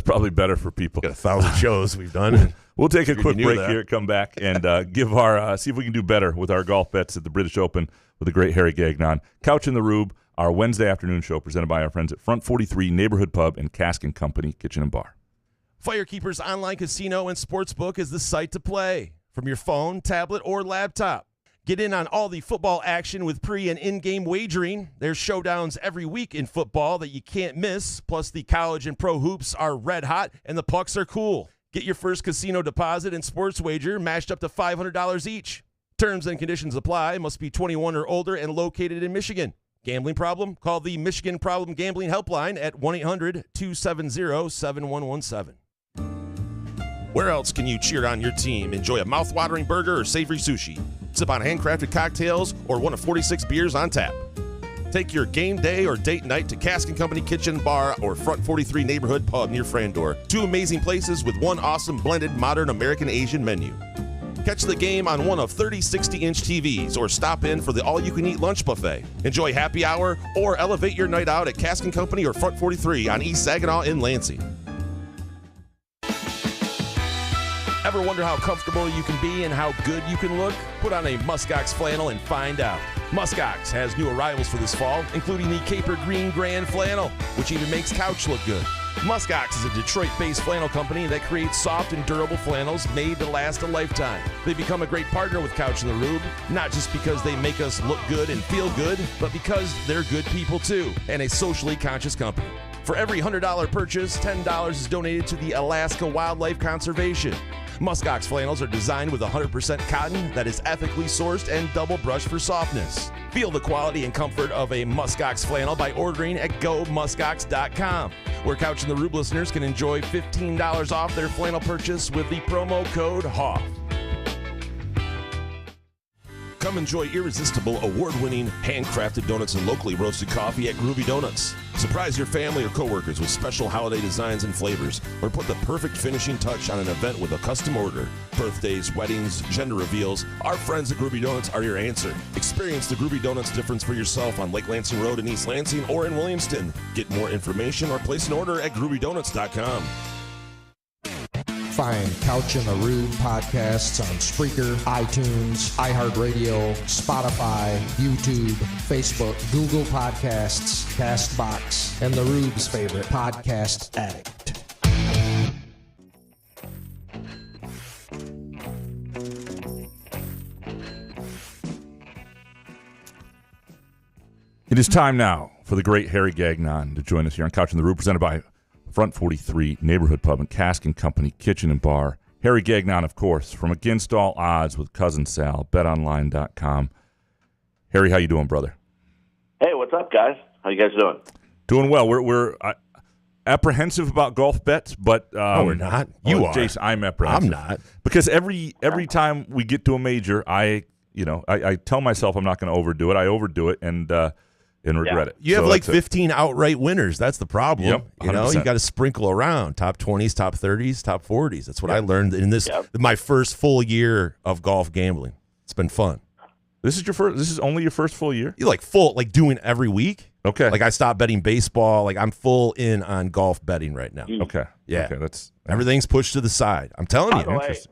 probably better for people. Got 1,000 shows we've done. We'll take a quick break here, come back, and give our see if we can do better with our golf bets at the British Open with the great Harry Gagnon. Couch in the Rube, our Wednesday afternoon show presented by our friends at Front 43 Neighborhood Pub and Cask & Company Kitchen and Bar. Firekeepers Online Casino and Sportsbook is the site to play from your phone, tablet, or laptop. Get in on all the football action with pre- and in-game wagering. There's showdowns every week in football that you can't miss. Plus, the college and pro hoops are red hot, and the pucks are cool. Get your first casino deposit and sports wager matched up to $500 each. Terms and conditions apply. Must be 21 or older and located in Michigan. Gambling problem? Call the Michigan Problem Gambling Helpline at 1-800-270-7117. Where else can you cheer on your team, enjoy a mouth-watering burger or savory sushi, sip on handcrafted cocktails, or one of 46 beers on tap? Take your game day or date night to Cask & Company Kitchen Bar or Front 43 Neighborhood Pub near Frandor. 2 amazing places with 1 awesome blended modern American-Asian menu. Catch the game on one of 30 60-inch TVs or stop in for the all-you-can-eat lunch buffet. Enjoy happy hour or elevate your night out at Cask & Company or Front 43 on East Saginaw in Lansing. Ever wonder how comfortable you can be and how good you can look? Put on a Muskox flannel and find out. Muskox has new arrivals for this fall, including the Caper Green Grand Flannel, which even makes couch look good. Muskox is a Detroit-based flannel company that creates soft and durable flannels made to last a lifetime. They become a great partner with Couch in the Rube, not just because they make us look good and feel good, but because they're good people too, and a socially conscious company. For every $100 purchase, $10 is donated to the Alaska Wildlife Conservation. Muskox flannels are designed with 100% cotton that is ethically sourced and double brushed for softness. Feel the quality and comfort of a Muskox flannel by ordering at GoMuskox.com, where Couch in the Rube listeners can enjoy $15 off their flannel purchase with the promo code HOFF. Come enjoy irresistible, award-winning, handcrafted donuts and locally roasted coffee at Groovy Donuts. Surprise your family or coworkers with special holiday designs and flavors, or put the perfect finishing touch on an event with a custom order. Birthdays, weddings, gender reveals, our friends at Groovy Donuts are your answer. Experience the Groovy Donuts difference for yourself on Lake Lansing Road in East Lansing or in Williamston. Get more information or place an order at groovydonuts.com. Find Couch in the Rube podcasts on Spreaker, iTunes, iHeartRadio, Spotify, YouTube, Facebook, Google Podcasts, CastBox, and the Rube's favorite podcast addict. It is time now for the great Harry Gagnon to join us here on Couch in the Roof, presented by Front 43 Neighborhood Pub and Cask and Company Kitchen and Bar. Harry Gagnon, of course, from Against All Odds with Cousin Sal, betonline.com. Harry, how you doing, brother? Hey, what's up, guys? How you guys doing? Doing well. We're apprehensive about golf bets, but no, we're not. You are. Jason, I'm apprehensive. I'm not. Because every time we get to a major, I tell myself I'm not going to overdo it. I overdo it and regret it. You have 15 outright winners. That's the problem. Yep, 100%. You got to sprinkle around top 20s, top 30s, top 40s. That's what I learned in my first full year of golf gambling. It's been fun. This is only your first full year? You doing every week? Okay. Like I stopped betting baseball. Like I'm full in on golf betting right now. Okay. Yeah. Okay, that's everything's pused to the side. I'm telling you.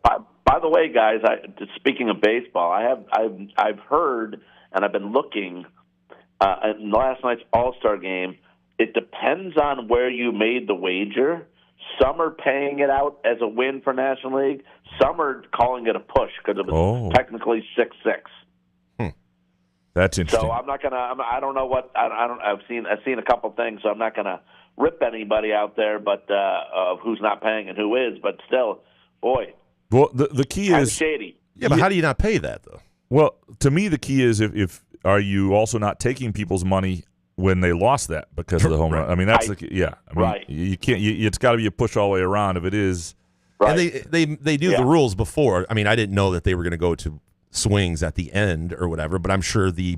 By the way, guys, speaking of baseball, I've heard and I've been looking in last night's All-Star game. It depends on where you made the wager. Some are paying it out as a win for National League. Some are calling it a push because it was technically 6-6. That's interesting. So I'm not gonna. I don't know what. I've seen a couple things, so I'm not gonna rip anybody out there, but of who's not paying and who is. But still, boy. Well, the key is shady. Yeah, but how do you not pay that though? Well, to me, the key is if are you also not taking people's money when they lost that because of the home run? I mean, that's the key. Yeah. I mean, right. You can't. It's got to be a push all the way around. If it is, right. And they knew the rules before. I mean, I didn't know that they were going to go to swings at the end or whatever, but I'm sure the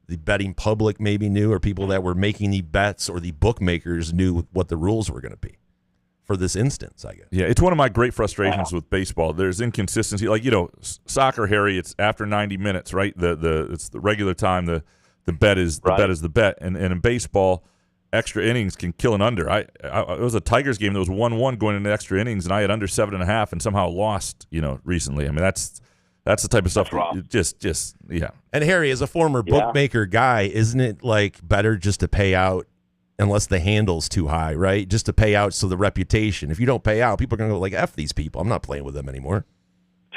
betting public maybe knew, or people that were making the bets or the bookmakers knew what the rules were going to be for this instance, I guess. Yeah, it's one of my great frustrations with baseball. There's inconsistency. Like, soccer, Harry, it's after 90 minutes, right? It's the regular time. The bet is the bet. And in baseball, extra innings can kill an under. It was a Tigers game that was 1-1 going into extra innings, and I had under 7.5 and somehow lost, recently. I mean, that's the type of stuff. Just. And Harry, as a former bookmaker guy, isn't it better just to pay out unless the handle's too high, right? Just to pay out so the reputation. If you don't pay out, people are going to go F these people. I'm not playing with them anymore.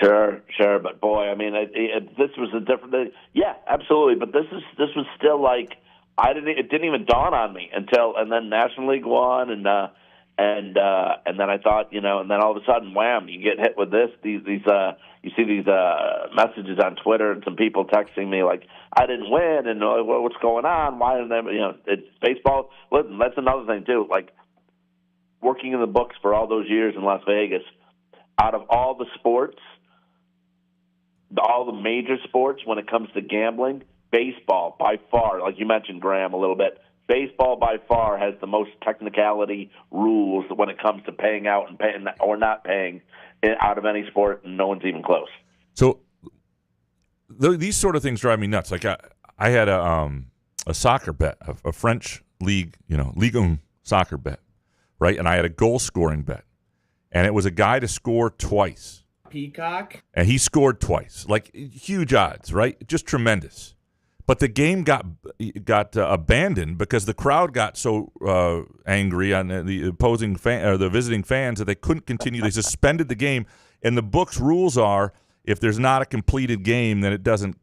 Sure. But boy, I mean, this was a different. Yeah, absolutely. But this was still it didn't even dawn on me and then National League won and then I thought, and then all of a sudden, wham! You get hit with this. You see these messages on Twitter and some people texting me I didn't win and what's going on? Why didn't they? It's baseball. Listen, that's another thing too. Working in the books for all those years in Las Vegas, out of all the sports, all the major sports, when it comes to gambling, baseball by far, like you mentioned, Graham, a little bit. Baseball by far has the most technicality rules when it comes to paying out and paying or not paying out of any sport, and no one's even close. So these sort of things drive me nuts. I had a soccer bet, a French league, Ligue 1 soccer bet, right? And I had a goal scoring bet, and it was a guy to score twice. Peacock. And he scored twice, huge odds, right? Just tremendous. But the game got abandoned because the crowd got so angry on the opposing fan or the visiting fans that they couldn't continue. They suspended the game, and the book's rules are if there's not a completed game, then it doesn't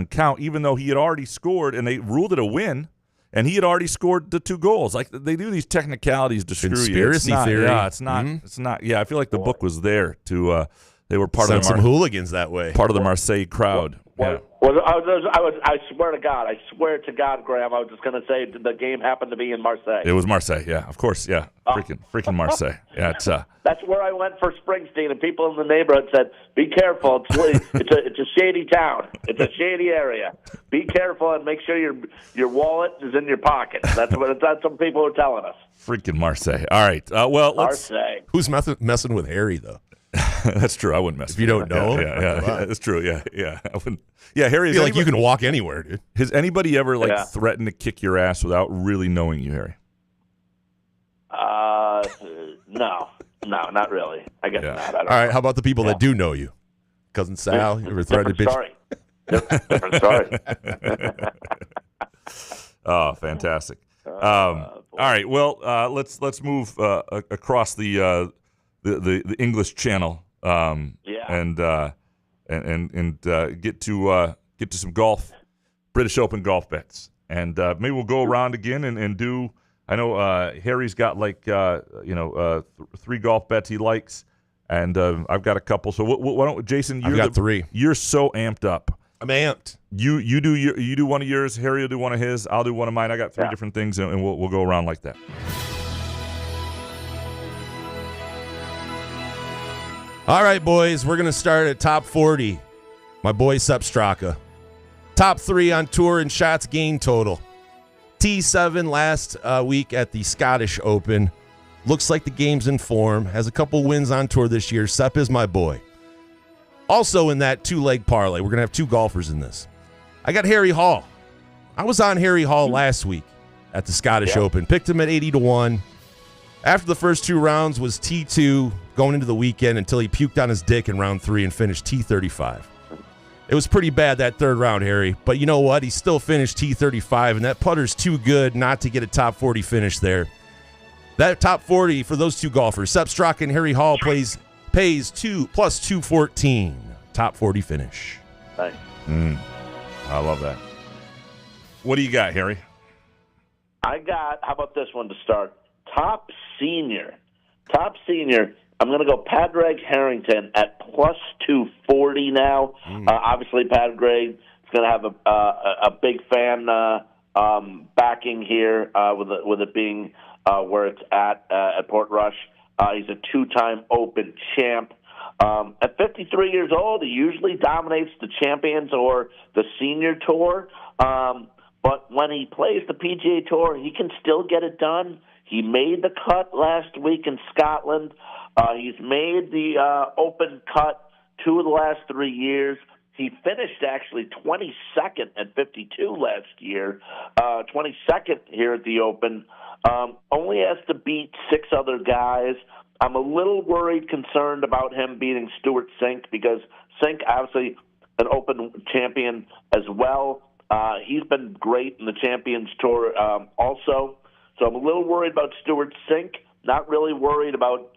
count. Even though he had already scored, and they ruled it a win, and he had already scored the 2 goals. They do these technicalities to screw you. Conspiracy theory. Yeah, it's not. Mm-hmm. It's not. Yeah, I feel like the book was there to. They were part of some hooligans that way. Part of the Marseille crowd. Well, I swear to God, Graham, I was just going to say the game happened to be in Marseille. It was Marseille, yeah, of course, yeah, freaking Marseille, yeah. It's that's where I went for Springsteen, and people in the neighborhood said, "Be careful, it's a shady town, it's a shady area. Be careful and make sure your wallet is in your pocket." That's what people were telling us. Freaking Marseille. All right, well, Marseille. Who's messing with Harry though? That's true. I wouldn't mess. If you don't know, yeah, that's true. Yeah. I wouldn't. Yeah, Harry. I feel you can walk anywhere, dude. Has anybody ever threatened to kick your ass without really knowing you, Harry? No, not really. I guess not. I don't All right. know. How about the people that do know you? Cousin Sal, you ever threatened to bitch? Different story. Oh, fantastic. All right. Well, let's move across the English Channel, and get to some golf, British Open golf bets. And maybe we'll go around again and do. I know Harry's got like 3 golf bets he likes, and I've got a couple. So why don't Jason? I've got 3. You're so amped up. I'm amped. You do one of yours. Harry will do one of his. I'll do one of mine. I got 3 different things, and we'll go around like that. All right, boys, we're going to start at top 40. My boy Sepp Straka. Top 3 on tour and shots gained total. T7 last week at the Scottish Open. Looks like the game's in form. Has a couple wins on tour this year. Sepp is my boy. Also in that 2-leg parlay, we're going to have 2 golfers in this. I got Harry Hall. I was on Harry Hall last week at the Scottish Open. Picked him at 80-1. After the first 2 rounds was T2 going into the weekend until he puked on his dick in round 3 and finished T35. It was pretty bad that 3rd round, Harry. But you know what? He still finished T35, and that putter's too good not to get a top 40 finish there. That top 40 for those 2 golfers, Sepp Straka and Harry Hall, pays plus 214. Top 40 finish. Nice. I love that. What do you got, Harry? How about this one to start? Top senior. I'm going to go Padraig Harrington at plus 240 now. Obviously, Padraig is going to have a big fan backing here with it being where it's at Portrush. He's a 2-time Open champ. At 53 years old, he usually dominates the Champions or the Senior Tour. But when he plays the PGA Tour, he can still get it done. He made the cut last week in Scotland. He's made the Open cut 2 of the last 3 years. He finished actually 22nd at 52 last year, 22nd here at the Open. Only has to beat 6 other guys. I'm a little concerned about him beating Stuart Sink because Sink, obviously, an Open champion as well. He's been great in the Champions Tour also. So I'm a little worried about Stuart Sink. Not really worried about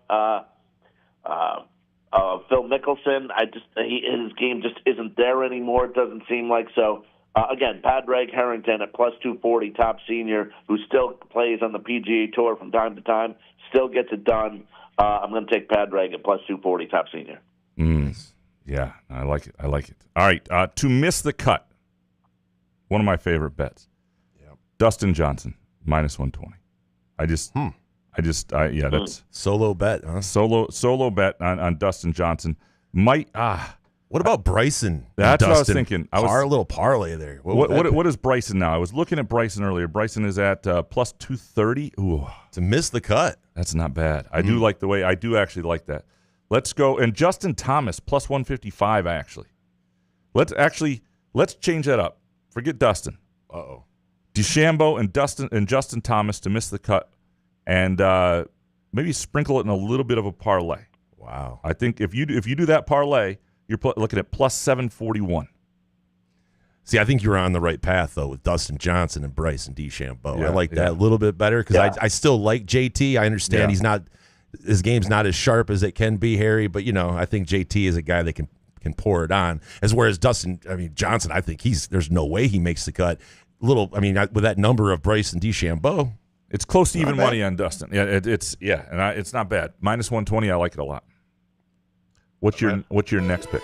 Phil Mickelson. His game just isn't there anymore. It doesn't seem like so. Again, Padraig Harrington at plus 240, top senior, who still plays on the PGA Tour from time to time, still gets it done. I'm going to take Padraig at plus 240, top senior. Yeah, I like it. All right, to miss the cut, one of my favorite bets. Yep. Dustin Johnson, minus 120. That's solo bet, huh? Solo bet on Dustin Johnson. What about Bryson? That's what I was thinking. A little parlay there. What is Bryson now? I was looking at Bryson earlier. Bryson is at plus 230. Ooh, to miss the cut. That's not bad. I do like the way. I do actually like that. Let's go. And Justin Thomas plus 155. Actually, let's change that up. Forget Dustin. DeChambeau and Justin Thomas to miss the cut, and maybe sprinkle it in a little bit of a parlay. Wow. I think if you do that parlay, you're looking at plus 741. See, I think you're on the right path, though, with Dustin Johnson and Bryson DeChambeau. Yeah, I like that a little bit better because I still like JT. I understand his game's not as sharp as it can be, Harry, but, I think JT is a guy that can pour it on. Whereas Johnson, I think there's no way he makes the cut. With that number of Bryson DeChambeau. It's close to even money on Dustin. Yeah, it's not bad. Minus 120, I like it a lot. What's your next pick?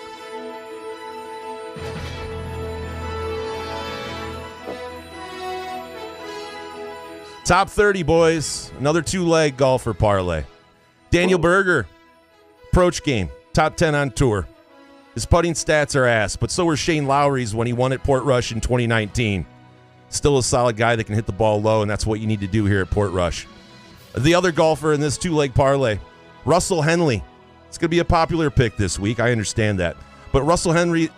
Top 30, boys. Another 2-leg golfer parlay. Daniel Berger, approach game, top 10 on tour. His putting stats are ass, but so were Shane Lowry's when he won at Portrush in 2019. Still a solid guy that can hit the ball low, and that's what you need to do here at Portrush. The other golfer in this 2-leg parlay, Russell Henley. It's going to be a popular pick this week. I understand that. But Russell Henley,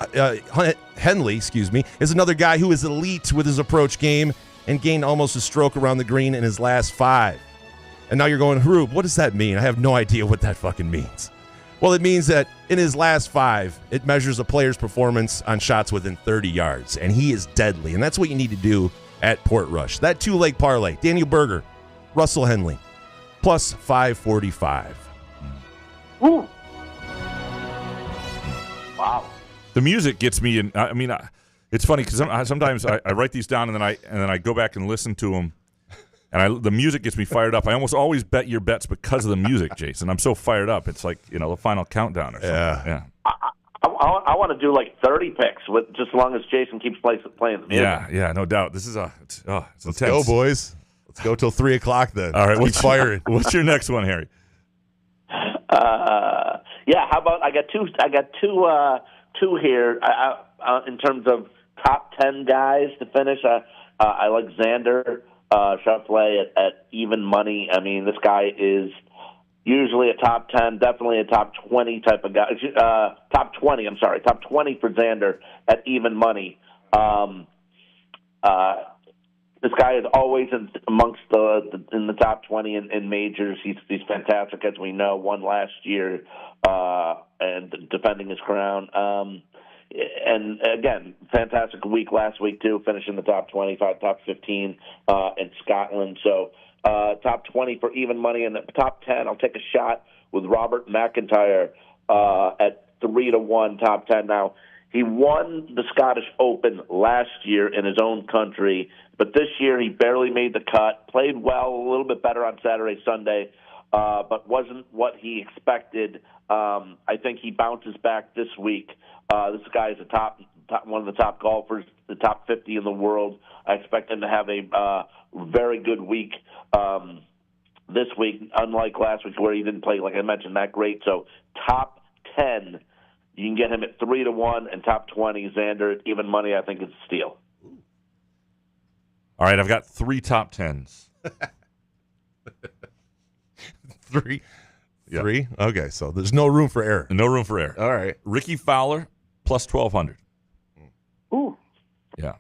is another guy who is elite with his approach game and gained almost a stroke around the green in his last 5. And now you're going, Harub, what does that mean? I have no idea what that fucking means. Well, it means that in his last 5, it measures a player's performance on shots within 30 yards, and he is deadly. And that's what you need to do at Portrush. That 2-leg parlay, Daniel Berger, Russell Henley, plus 545. Woo. Wow. The music gets me in. It's funny because sometimes I write these down and then I go back and listen to them, and the music gets me fired up. I almost always bet your bets because of the music, Jason. I'm so fired up. It's like the final countdown or something. Yeah. I want to do like 30 picks with just as long as Jason keeps playing the music. Yeah, no doubt. This is it's Let's intense. go, boys. Let's go till 3 o'clock then. All right, what's firing? What's your next one, Harry? Yeah, how about I got two here in terms of top 10 guys to finish. I like Xander Schauffele at even money. I mean, this guy is usually a top 10, definitely a top 20 type of guy. Top 20 for Xander at even money. This guy is always amongst in the top 20 in majors. He's fantastic, as we know. Won last year and defending his crown. And again, fantastic week last week too, finishing the top 25, top 15 in Scotland. So top 20 for even money, and the top 10. I'll take a shot with Robert McIntyre at 3-1, top 10. Now, he won the Scottish Open last year in his own country, but this year he barely made the cut. Played well, a little bit better on Saturday, Sunday, but wasn't what he expected. I think he bounces back this week. This guy is one of the top golfers, the top 50 in the world. I expect him to have a very good week this week, unlike last week where he didn't play, like I mentioned, that great. So top 10, you can get him at 3-1, and top 20, Xander at even money. I think it's a steal. All right, I've got 3 top 10s. 3? Yeah. 3? Okay, so there's no room for error. No room for error. All right. Ricky Fowler plus 1,200. Ooh. Yeah.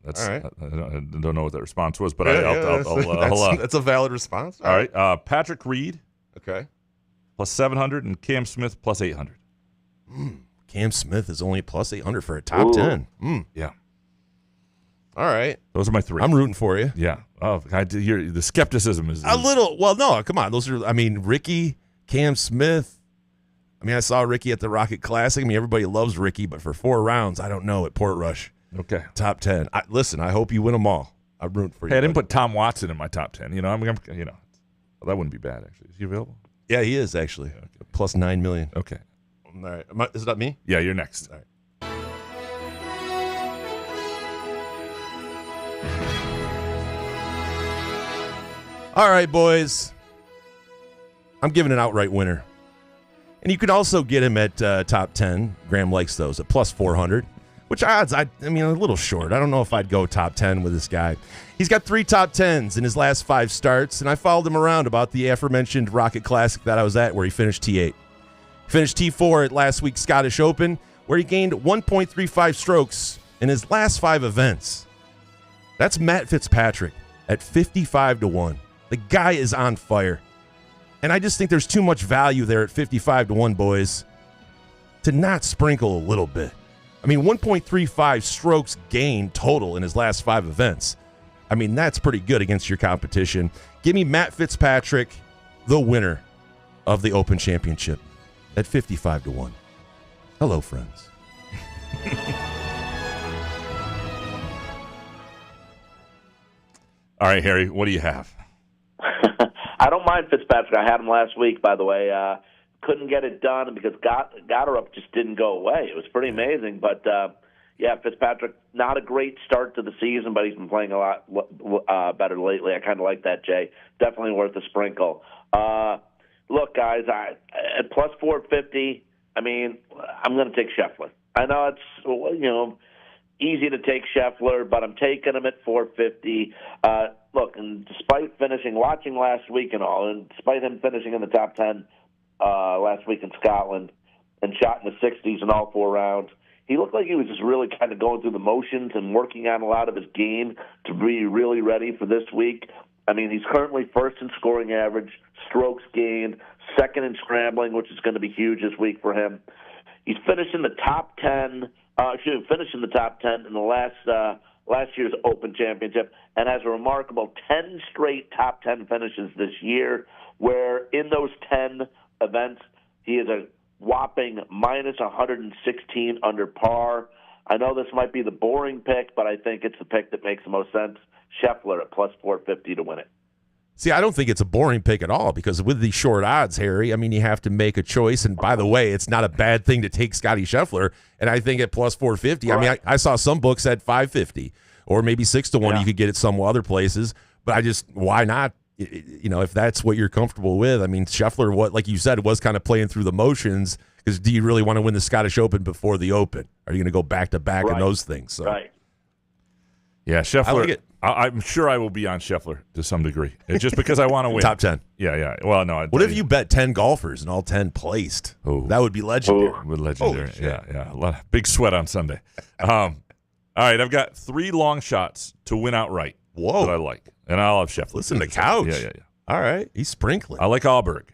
That's all right. I don't know what that response was, but that's a valid response. All right. Patrick Reed. Okay. Plus 700, and Cam Smith plus 800. Cam Smith is only plus 800 for a top 10. Yeah. All right. Those are my 3. I'm rooting for you. Yeah. Oh, the skepticism is a little. Well, no, come on. Those are. Ricky, Cam Smith. I saw Ricky at the Rocket Classic. Everybody loves Ricky, but for 4 rounds, I don't know at Portrush. Okay. Top 10. Listen, I hope you win them all. I'm rooting for you. Hey, I didn't put Tom Watson in my top 10. Well, that wouldn't be bad actually. Is he available? Yeah, he is actually. Okay. Plus 9 million. Okay. All right. Is it not me? Yeah, you're next. All right. All right, boys. I'm giving an outright winner. And you could also get him at top 10. Graham likes those at plus 400. Which odds? A little short. I don't know if I'd go top 10 with this guy. He's got 3 top 10s in his last 5 starts, and I followed him around about the aforementioned Rocket Classic that I was at where he finished T8. He finished T4 at last week's Scottish Open, where he gained 1.35 strokes in his last 5 events. That's Matt Fitzpatrick at 55-1. The guy is on fire. And I just think there's too much value there at 55-1, boys, to not sprinkle a little bit. 1.35 strokes gained total in his last 5 events. That's pretty good against your competition. Give me Matt Fitzpatrick, the winner of the Open Championship, at 55-1. Hello, friends. All right, Harry, what do you have? I don't mind Fitzpatrick. I had him last week, by the way. Couldn't get it done because Gotterup just didn't go away. It was pretty amazing. But, Fitzpatrick, not a great start to the season, but he's been playing a lot better lately. I kind of like that, Jay. Definitely worth a sprinkle. Look, guys, at plus 450, I'm going to take Scheffler. I know it's, easy to take Scheffler, but I'm taking him at 450. Look, and despite watching last week and all, and despite him finishing in the top 10 last week in Scotland and shot in the 60s in all 4 rounds, he looked like he was just really kind of going through the motions and working on a lot of his game to be really ready for this week. He's currently first in scoring average, strokes gained, second in scrambling, which is going to be huge this week for him. He's finished in the top 10. Finished in the top 10 in the last year's Open Championship, and has a remarkable 10 straight top 10 finishes this year, where in those 10 events he is a whopping minus 116 under par. I know this might be the boring pick, but I think it's the pick that makes the most sense. Scheffler at plus 450 to win it. See, I don't think it's a boring pick at all because with these short odds, Harry, I mean, you have to make a choice. And by the way, it's not a bad thing to take Scotty Scheffler. And I think at plus 450, I mean, I saw some books at 550 or maybe 6-1. You could get it some other places. But why not? You know, if that's what you're comfortable with. I mean, Scheffler, like you said, was kind of playing through the motions because do you really want to win the Scottish Open before the Open? Are you going to go back-to-back on those things? So. Right. Yeah, Scheffler. I like it. I'm sure I will be on Scheffler to some degree. It's just because I want to win. Top 10. Yeah. Well, no. What if you bet 10 golfers and all 10 placed? Ooh. That would be legendary. Legendary. Yeah. A lot of big sweat on Sunday. All right, I've got 3 long shots to win outright. Whoa. That I like. And I'll have Scheffler. Listen to Couch. Yeah. All right. He's sprinkling. I like Alberg.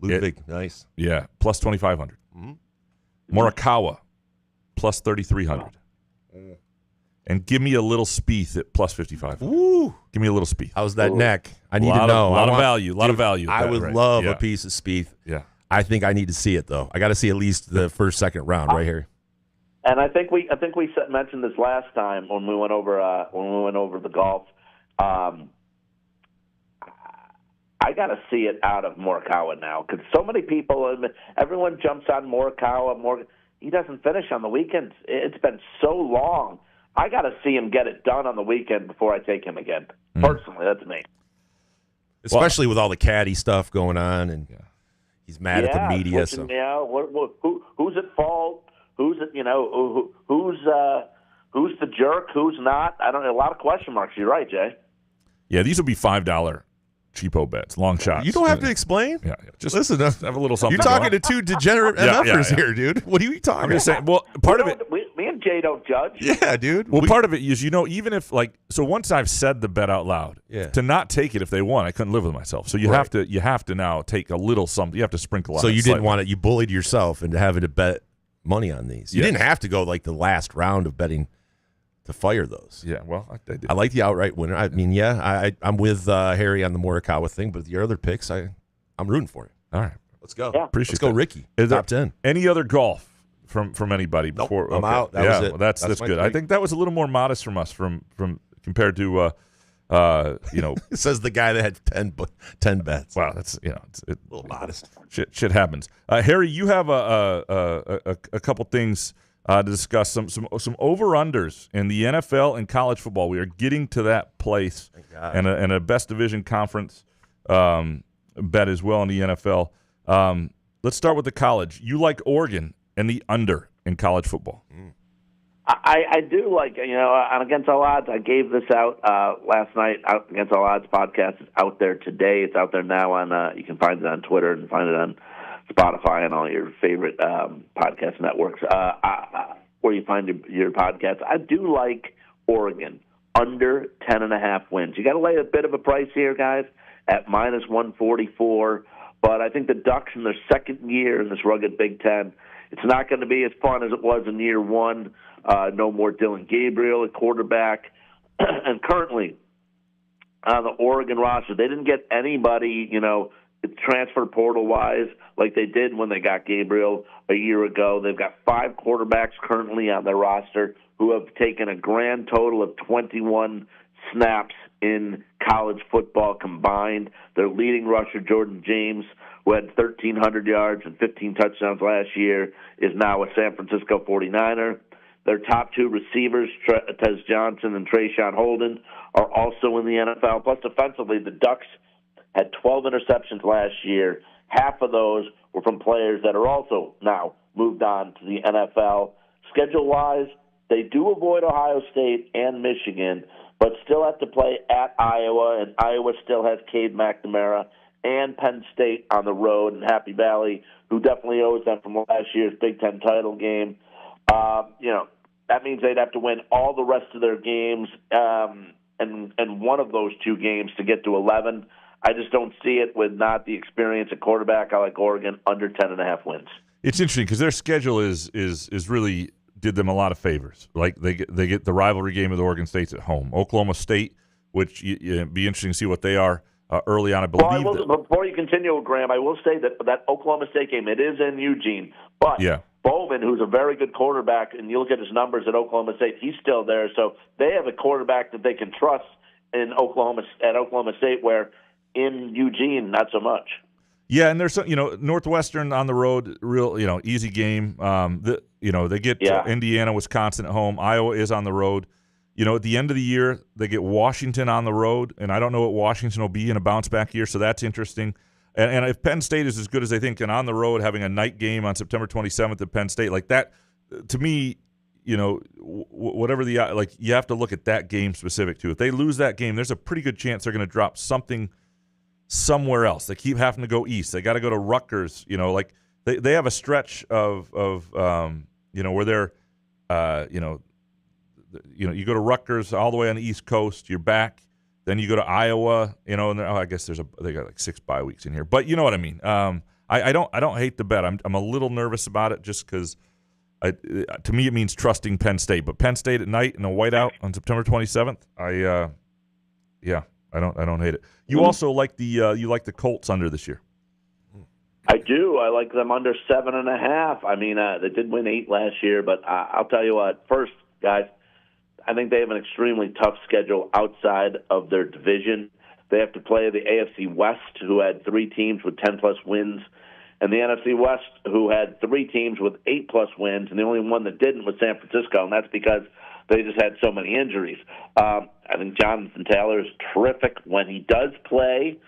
Ludwig. Nice. Yeah, plus 2,500. Mm-hmm. Morikawa, plus 3,300. And give me a little Spieth at plus 55. Ooh. Give me a little Spieth. How's that neck? I need to know. A lot of value. I would love a piece of Spieth. Yeah. I think I need to see it, though. I got to see at least the first, second round right here. And I think we mentioned this last time when we went over the golf. I got to see it out of Morikawa now because so many people, everyone jumps on Morikawa. He doesn't finish on the weekends. It's been so long. I got to see him get it done on the weekend before I take him again. Personally, that's me. Especially with all the caddy stuff going on, and he's mad at the media. So. Who's at fault? Who's the jerk? Who's not? I don't know. A lot of question marks. You're right, Jay. Yeah, these will be $5 cheapo bets, long shots. You don't have to explain. Yeah. Just listen. Have a little something. You're talking to 2 degenerate MFers here, dude. What are you talking? I'm just saying. Well, part of it. Me and Jay don't judge. Yeah, dude. Well, part of it is, even if so once I've said the bet out loud, to not take it if they won, I couldn't live with myself. So you have to now take a little something. You have to sprinkle on. So you slightly. didn't want it. You bullied yourself into having to bet money on these. You didn't have to go like the last round of betting to fire those. Yeah, well, I did. I like the outright winner. I mean, I'm with Harry on the Morikawa thing, but your other picks, I'm rooting for you. All right, let's go. Yeah. Appreciate Let's go, that. Ricky. Top 10. Any other golf from anybody before? Nope, I'm out. That was it. Well, that's my good. pick. I think that was a little more modest from us from compared to It says the guy that had 10 bets. Wow, that's a little modest. Shit happens. Harry, you have a couple things to discuss. Some over-unders in the NFL and college football. We are getting to that place, and a best division conference bet as well in the NFL. Let's start with the college. You like Oregon and the under in college football. I do like, on Against All Odds, I gave this out last night. Against All Odds podcast is out there today. It's out there now you can find it on Twitter and find it on Spotify and all your favorite podcast networks where you find your podcasts. I do like Oregon under 10.5 wins. You got to lay a bit of a price here, guys, at minus 144. But I think the Ducks in their second year in this rugged Big Ten, it's not going to be as fun as it was in year one. No more Dylan Gabriel at quarterback. And currently on the Oregon roster, they didn't get anybody, transfer portal-wise like they did when they got Gabriel a year ago. They've got 5 quarterbacks currently on their roster who have taken a grand total of 21 snaps in college football combined. Their leading rusher, Jordan James, who had 1,300 yards and 15 touchdowns last year, is now a San Francisco 49er. Their top 2 receivers, Tez Johnson and Trayshawn Holden, are also in the NFL. Plus, defensively, the Ducks had 12 interceptions last year. Half of those were from players that are also now moved on to the NFL. Schedule-wise, they do avoid Ohio State and Michigan, but still have to play at Iowa, and Iowa still has Cade McNamara and Penn State on the road, and Happy Valley, who definitely owes them from last year's Big Ten title game. That means they'd have to win all the rest of their games and one of those 2 games to get to 11. I just don't see it with not the experience at quarterback. I like Oregon under 10.5 wins. It's interesting because their schedule is really did them a lot of favors. Like they get the rivalry game with Oregon State's at home. Oklahoma State, which it'd be interesting to see what they are early on. I believe. Before you continue, Graham, I will say that Oklahoma State game, it is in Eugene, but Bowman, who's a very good quarterback, and you look at his numbers at Oklahoma State, he's still there. So they have a quarterback that they can trust at Oklahoma State, where in Eugene, not so much. Yeah, and there's some, Northwestern on the road, real, easy game. They get Indiana, Wisconsin at home. Iowa is on the road. At the end of the year, they get Washington on the road, and I don't know what Washington will be in a bounce-back year, so that's interesting. And if Penn State is as good as they think, and on the road having a night game on September 27th at Penn State, like that, to me, whatever you have to look at that game specific too. If they lose that game, there's a pretty good chance they're going to drop something somewhere else. They keep having to go east. They got to go to Rutgers. They have a stretch of where they're, you go to Rutgers all the way on the East Coast. You're back. Then you go to Iowa. And I guess they got like 6 bye weeks in here. But you know what I mean. I don't hate the bet. I'm a little nervous about it just because. To me, it means trusting Penn State. But Penn State at night in a whiteout on September 27th, I don't hate it. You also like the Colts under this year. I do. I like them under 7.5. I mean, they did win 8 last year, but I'll tell you what. First, guys, I think they have an extremely tough schedule outside of their division. They have to play the AFC West, who had 3 teams with 10-plus wins, and the NFC West, who had 3 teams with 8-plus wins, and the only one that didn't was San Francisco, and that's because they just had so many injuries. I think Jonathan Taylor is terrific when he does play,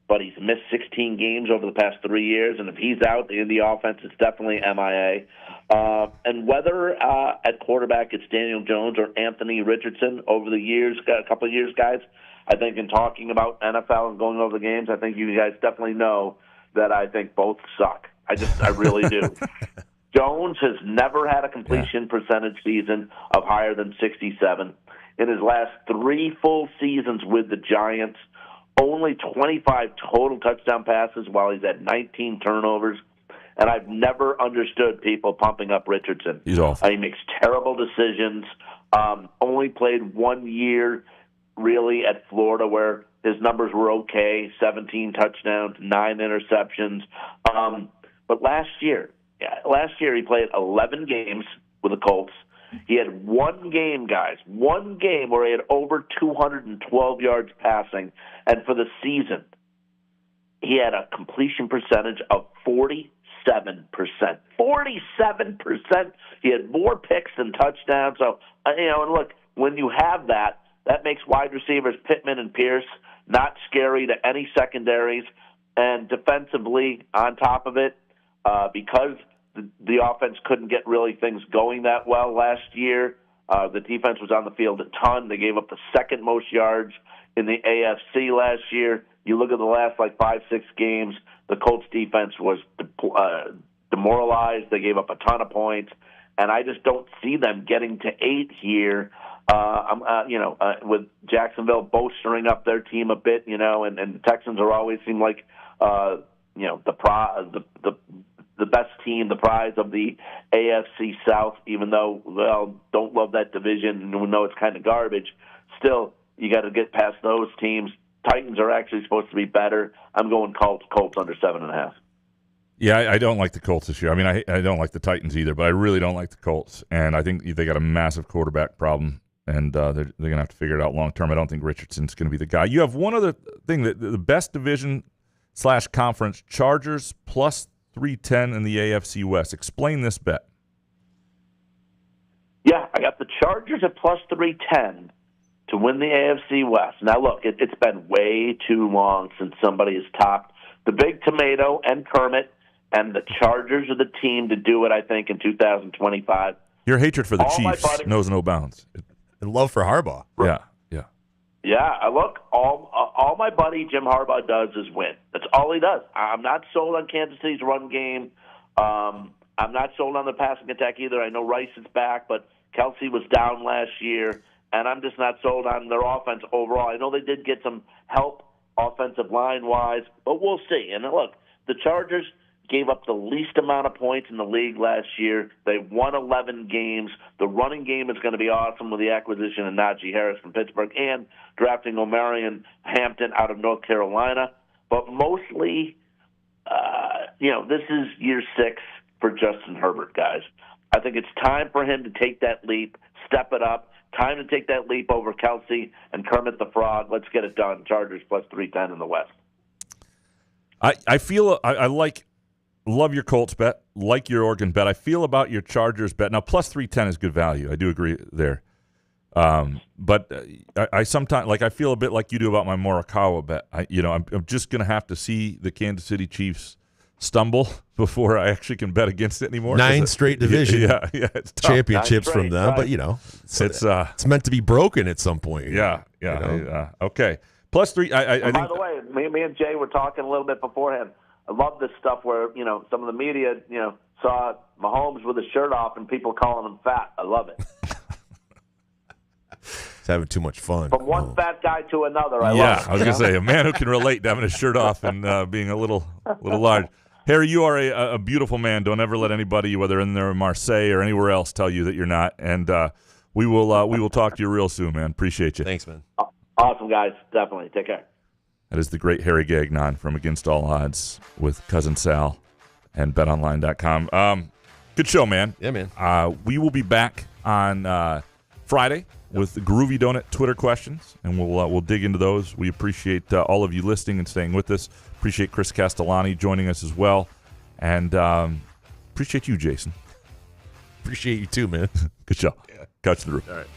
but he's missed 16 games over the past 3 years, and if he's out in the offense, it's definitely MIA. And whether at quarterback it's Daniel Jones or Anthony Richardson over the years, a couple of years, guys, I think in talking about NFL and going over the games, I think you guys definitely know that I think both suck. I really do. Jones has never had a completion percentage season of higher than 67. In his last 3 full seasons with the Giants, only 25 total touchdown passes while he's had 19 turnovers. And I've never understood people pumping up Richardson. He's awful. He makes terrible decisions. Only played 1 year, really, at Florida where his numbers were okay, 17 touchdowns, 9 interceptions. But last year he played 11 games with the Colts. He had 1 game, guys, 1 game where he had over 212 yards passing. And for the season, he had a completion percentage of 47%. 47%. He had more picks than touchdowns. So, and look, when you have that makes wide receivers Pittman and Pierce not scary to any secondaries. And defensively, on top of it, because the offense couldn't get really things going that well last year, the defense was on the field a ton. They gave up the 2nd most yards in the AFC last year. You look at the last 5-6 games, the Colts defense was demoralized. They gave up a ton of points, and I just don't see them getting to 8 here. With Jacksonville bolstering up their team a bit, and the Texans are always seem like the best team, the prize of the AFC South. Even though don't love that division and we know it's kind of garbage, still you got to get past those teams. Titans are actually supposed to be better. I'm going Colts under 7.5. Yeah, I don't like the Colts this year. I mean, I don't like the Titans either, but I really don't like the Colts, and I think they got a massive quarterback problem. And they're going to have to figure it out long term. I don't think Richardson's going to be the guy. You have one other thing, that the best division/conference, Chargers plus 310 in the AFC West. Explain this bet. Yeah, I got the Chargers at plus 310 to win the AFC West. Now, look, it's been way too long since somebody has topped the Big Tomato and Kermit, and the Chargers are the team to do it, I think, in 2025. Your hatred for the Chiefs knows no bounds. And love for Harbaugh. Yeah. Look, all my buddy Jim Harbaugh does is win. That's all he does. I'm not sold on Kansas City's run game. I'm not sold on the passing attack either. I know Rice is back, but Kelsey was down last year, and I'm just not sold on their offense overall. I know they did get some help offensive line-wise, but we'll see. And look, the Chargers gave up the least amount of points in the league last year. They won 11 games. The running game is going to be awesome with the acquisition of Najee Harris from Pittsburgh and drafting Omarion Hampton out of North Carolina. But mostly, this is year 6 for Justin Herbert, guys. I think it's time for him to take that leap, step it up. Time to take that leap over Kelsey and Kermit the Frog. Let's get it done. Chargers plus 310 in the West. I feel I love your Colts bet, like your Oregon bet. I feel about your Chargers bet. Now, plus 310 is good value. I do agree there. But I sometimes, I feel a bit like you do about my Morikawa bet. I'm just going to have to see the Kansas City Chiefs stumble before I actually can bet against it anymore. 9 straight division it's tough. championships from them, right. But it's meant to be broken at some point. Okay. Plus 3. I think. By the way, me and Jay were talking a little bit beforehand. I love this stuff where some of the media saw Mahomes with his shirt off and people calling him fat. I love it. It's having too much fun. From one fat guy to another. I love it. I was going to say, a man who can relate to having his shirt off and being a little large. Harry, you are a beautiful man. Don't ever let anybody, whether in there in Marseille or anywhere else, tell you that you're not. And we will talk to you real soon, man. Appreciate you. Thanks, man. Awesome, guys. Definitely. Take care. That is the great Harry Gagnon from Against All Odds with Cousin Sal and BetOnline.com. Good show, man. Yeah, man. We will be back on Friday with the Groovy Donut Twitter questions, and we'll dig into those. We appreciate all of you listening and staying with us. Appreciate Chris Castellani joining us as well, and appreciate you, Jason. Appreciate you too, man. Good show. Yeah. Catch the roof. All right.